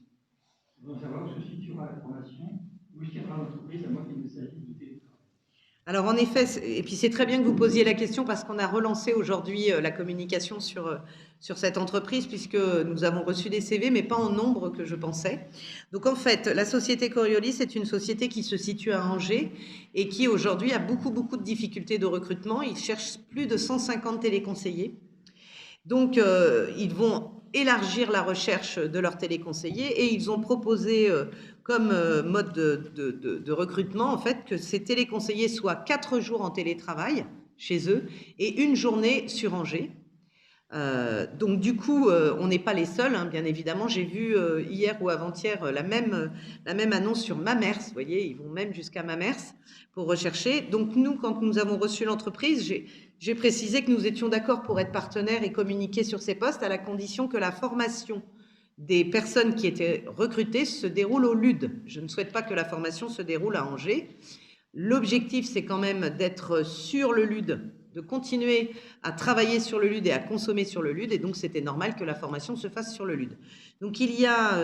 Je voudrais savoir où se situera la formation, où se tiendra l'entreprise, à moins qu'il ne s'agisse du télétravail. Alors en effet, et puis c'est très bien que vous posiez la question parce qu'on a relancé aujourd'hui la communication sur cette entreprise, puisque nous avons reçu des CV, mais pas en nombre que je pensais. Donc en fait, la société Coriolis est une société qui se situe à Angers et qui aujourd'hui a beaucoup de difficultés de recrutement. Ils cherchent plus de 150 téléconseillers. Donc ils vont élargir la recherche de leurs téléconseillers et ils ont proposé comme mode de recrutement, en fait, que ces téléconseillers soient 4 jours en télétravail chez eux et 1 journée sur Angers. Donc du coup, on n'est pas les seuls, hein, bien évidemment. J'ai vu hier ou avant-hier la même annonce sur Mamers. Vous voyez, ils vont même jusqu'à Mamers pour rechercher. Donc nous, quand nous avons reçu l'entreprise, j'ai précisé que nous étions d'accord pour être partenaires et communiquer sur ces postes à la condition que la formation des personnes qui étaient recrutées se déroule au LUD. Je ne souhaite pas que la formation se déroule à Angers. L'objectif, c'est quand même d'être sur le LUD, de continuer à travailler sur le LUD et à consommer sur le LUD, et donc c'était normal que la formation se fasse sur le LUD. Donc il y a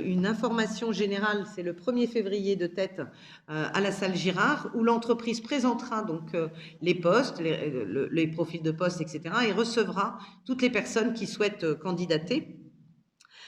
une information générale, c'est le 1er février de tête à la salle Girard, où l'entreprise présentera donc les postes, les profils de postes, etc., et recevra toutes les personnes qui souhaitent candidater.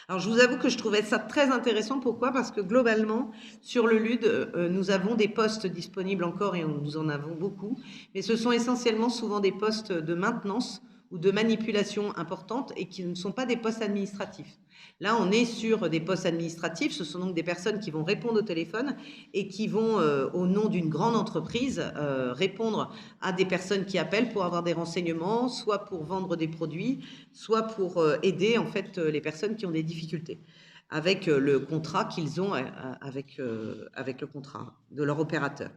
Alors, je vous avoue que je trouvais ça très intéressant. Pourquoi ? Parce que globalement, sur le LUD, nous avons des postes disponibles encore et nous en avons beaucoup. Mais ce sont essentiellement souvent des postes de maintenance ou de manipulation importante et qui ne sont pas des postes administratifs. Là, on est sur des postes administratifs. Ce sont donc des personnes qui vont répondre au téléphone et qui vont, au nom d'une grande entreprise, répondre à des personnes qui appellent pour avoir des renseignements, soit pour vendre des produits, soit pour aider en fait les personnes qui ont des difficultés avec le contrat qu'ils ont avec le contrat de leur opérateur.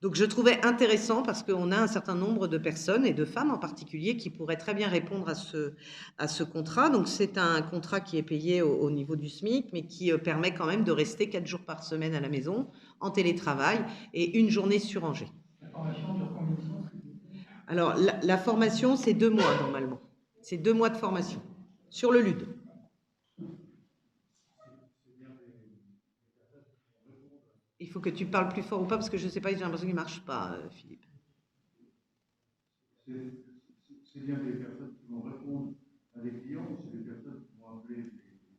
Donc je trouvais intéressant parce qu'on a un certain nombre de personnes et de femmes en particulier qui pourraient très bien répondre à ce contrat. Donc c'est un contrat qui est payé au niveau du SMIC, mais qui permet quand même de rester 4 jours par semaine à la maison, en télétravail, et 1 journée sur Angers. La formation dure combien de temps ? Alors la formation, c'est 2 mois normalement. C'est 2 mois de formation sur le LUD. Il faut que tu parles plus fort ou pas, parce que je ne sais pas, j'ai l'impression qu'il ne marche pas, Philippe. C'est bien des personnes qui vont répondre à des clients ou c'est des personnes qui vont appeler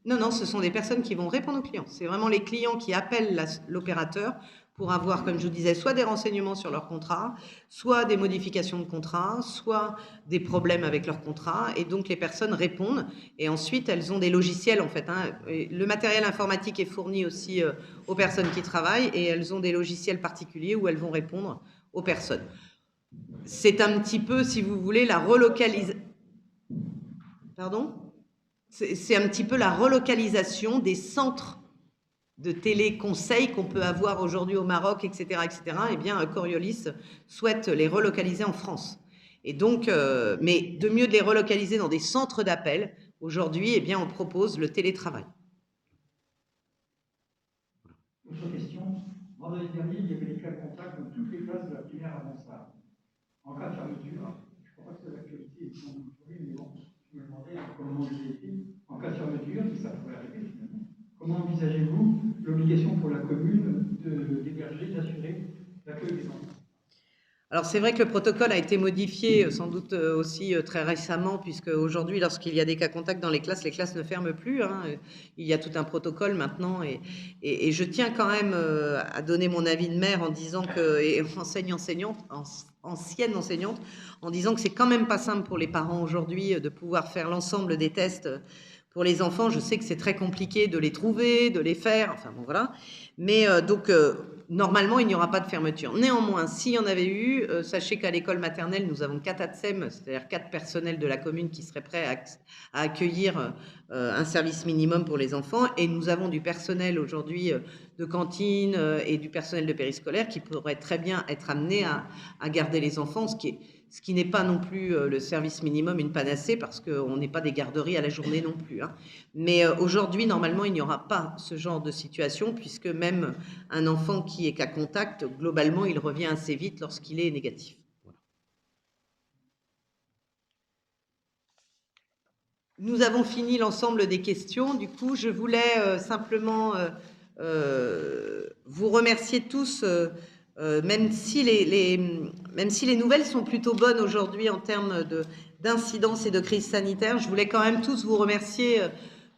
Non, non, ce sont des personnes qui vont répondre aux clients. C'est vraiment les clients qui appellent l'opérateur pour avoir, comme je vous disais, soit des renseignements sur leur contrat, soit des modifications de contrat, soit des problèmes avec leur contrat. Et donc, les personnes répondent. Et ensuite, elles ont des logiciels, en fait. Le matériel informatique est fourni aussi aux personnes qui travaillent. Et elles ont des logiciels particuliers où elles vont répondre aux personnes. C'est un petit peu, si vous voulez, la relocalisation. Pardon ? C'est un petit peu la relocalisation des centres de téléconseil qu'on peut avoir aujourd'hui au Maroc, etc., etc. Eh bien, Coriolis souhaite les relocaliser en France. Et donc, mais de mieux de les relocaliser dans des centres d'appel. Aujourd'hui, eh bien, on propose le télétravail. Autre question. Vendredi dernier, il y avait les cas de contact dans toutes les classes de la primaire avançable. En cas de fermeture, je ne crois pas que c'est l'actualité, mais bon, je me demandais comment vous étiez. En cas de fermeture, et ça pourrait arriver finalement, comment envisagez-vous l'obligation pour la commune d'héberger, d'assurer l'accueil des enfants? Alors c'est vrai que le protocole a été modifié sans doute aussi très récemment, puisque aujourd'hui, lorsqu'il y a des cas contacts dans les classes ne ferment plus. Il y a tout un protocole maintenant, et je tiens quand même à donner mon avis de maire en disant que, et ancienne enseignante, en disant que c'est quand même pas simple pour les parents aujourd'hui de pouvoir faire l'ensemble des tests pour les enfants. Je sais que c'est très compliqué de les trouver, de les faire, enfin bon voilà. Mais normalement, il n'y aura pas de fermeture. Néanmoins, s'il y en avait eu, sachez qu'à l'école maternelle, nous avons 4 ATSEM, c'est-à-dire 4 personnels de la commune qui seraient prêts à accueillir un service minimum pour les enfants. Et nous avons du personnel aujourd'hui de cantine et du personnel de périscolaire qui pourrait très bien être amené à garder les enfants, ce qui n'est pas non plus le service minimum une panacée, parce qu'on n'est pas des garderies à la journée non plus. Mais aujourd'hui, normalement, il n'y aura pas ce genre de situation, puisque même un enfant qui est cas contact, globalement, il revient assez vite lorsqu'il est négatif. Voilà. Nous avons fini l'ensemble des questions. Du coup, je voulais simplement vous remercier tous, même si les nouvelles sont plutôt bonnes aujourd'hui en termes d'incidence et de crise sanitaire. Je voulais quand même tous vous remercier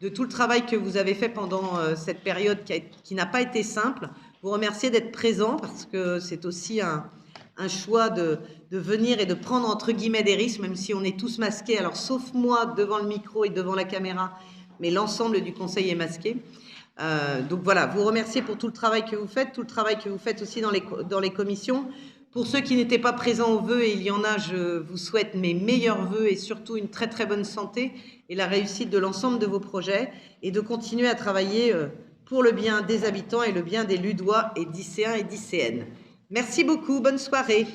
de tout le travail que vous avez fait pendant cette période qui n'a pas été simple. Vous remercier d'être présents, parce que c'est aussi un choix de venir et de prendre entre guillemets des risques, même si on est tous masqués, alors sauf moi devant le micro et devant la caméra, mais l'ensemble du conseil est masqué. Donc voilà, vous remercier pour tout le travail que vous faites, tout le travail que vous faites aussi dans les commissions. Pour ceux qui n'étaient pas présents aux vœux, et il y en a, je vous souhaite mes meilleurs vœux et surtout une très très bonne santé et la réussite de l'ensemble de vos projets, et de continuer à travailler pour le bien des habitants et le bien des Ludois et d'Icéens et d'Icéennes. Merci beaucoup, bonne soirée.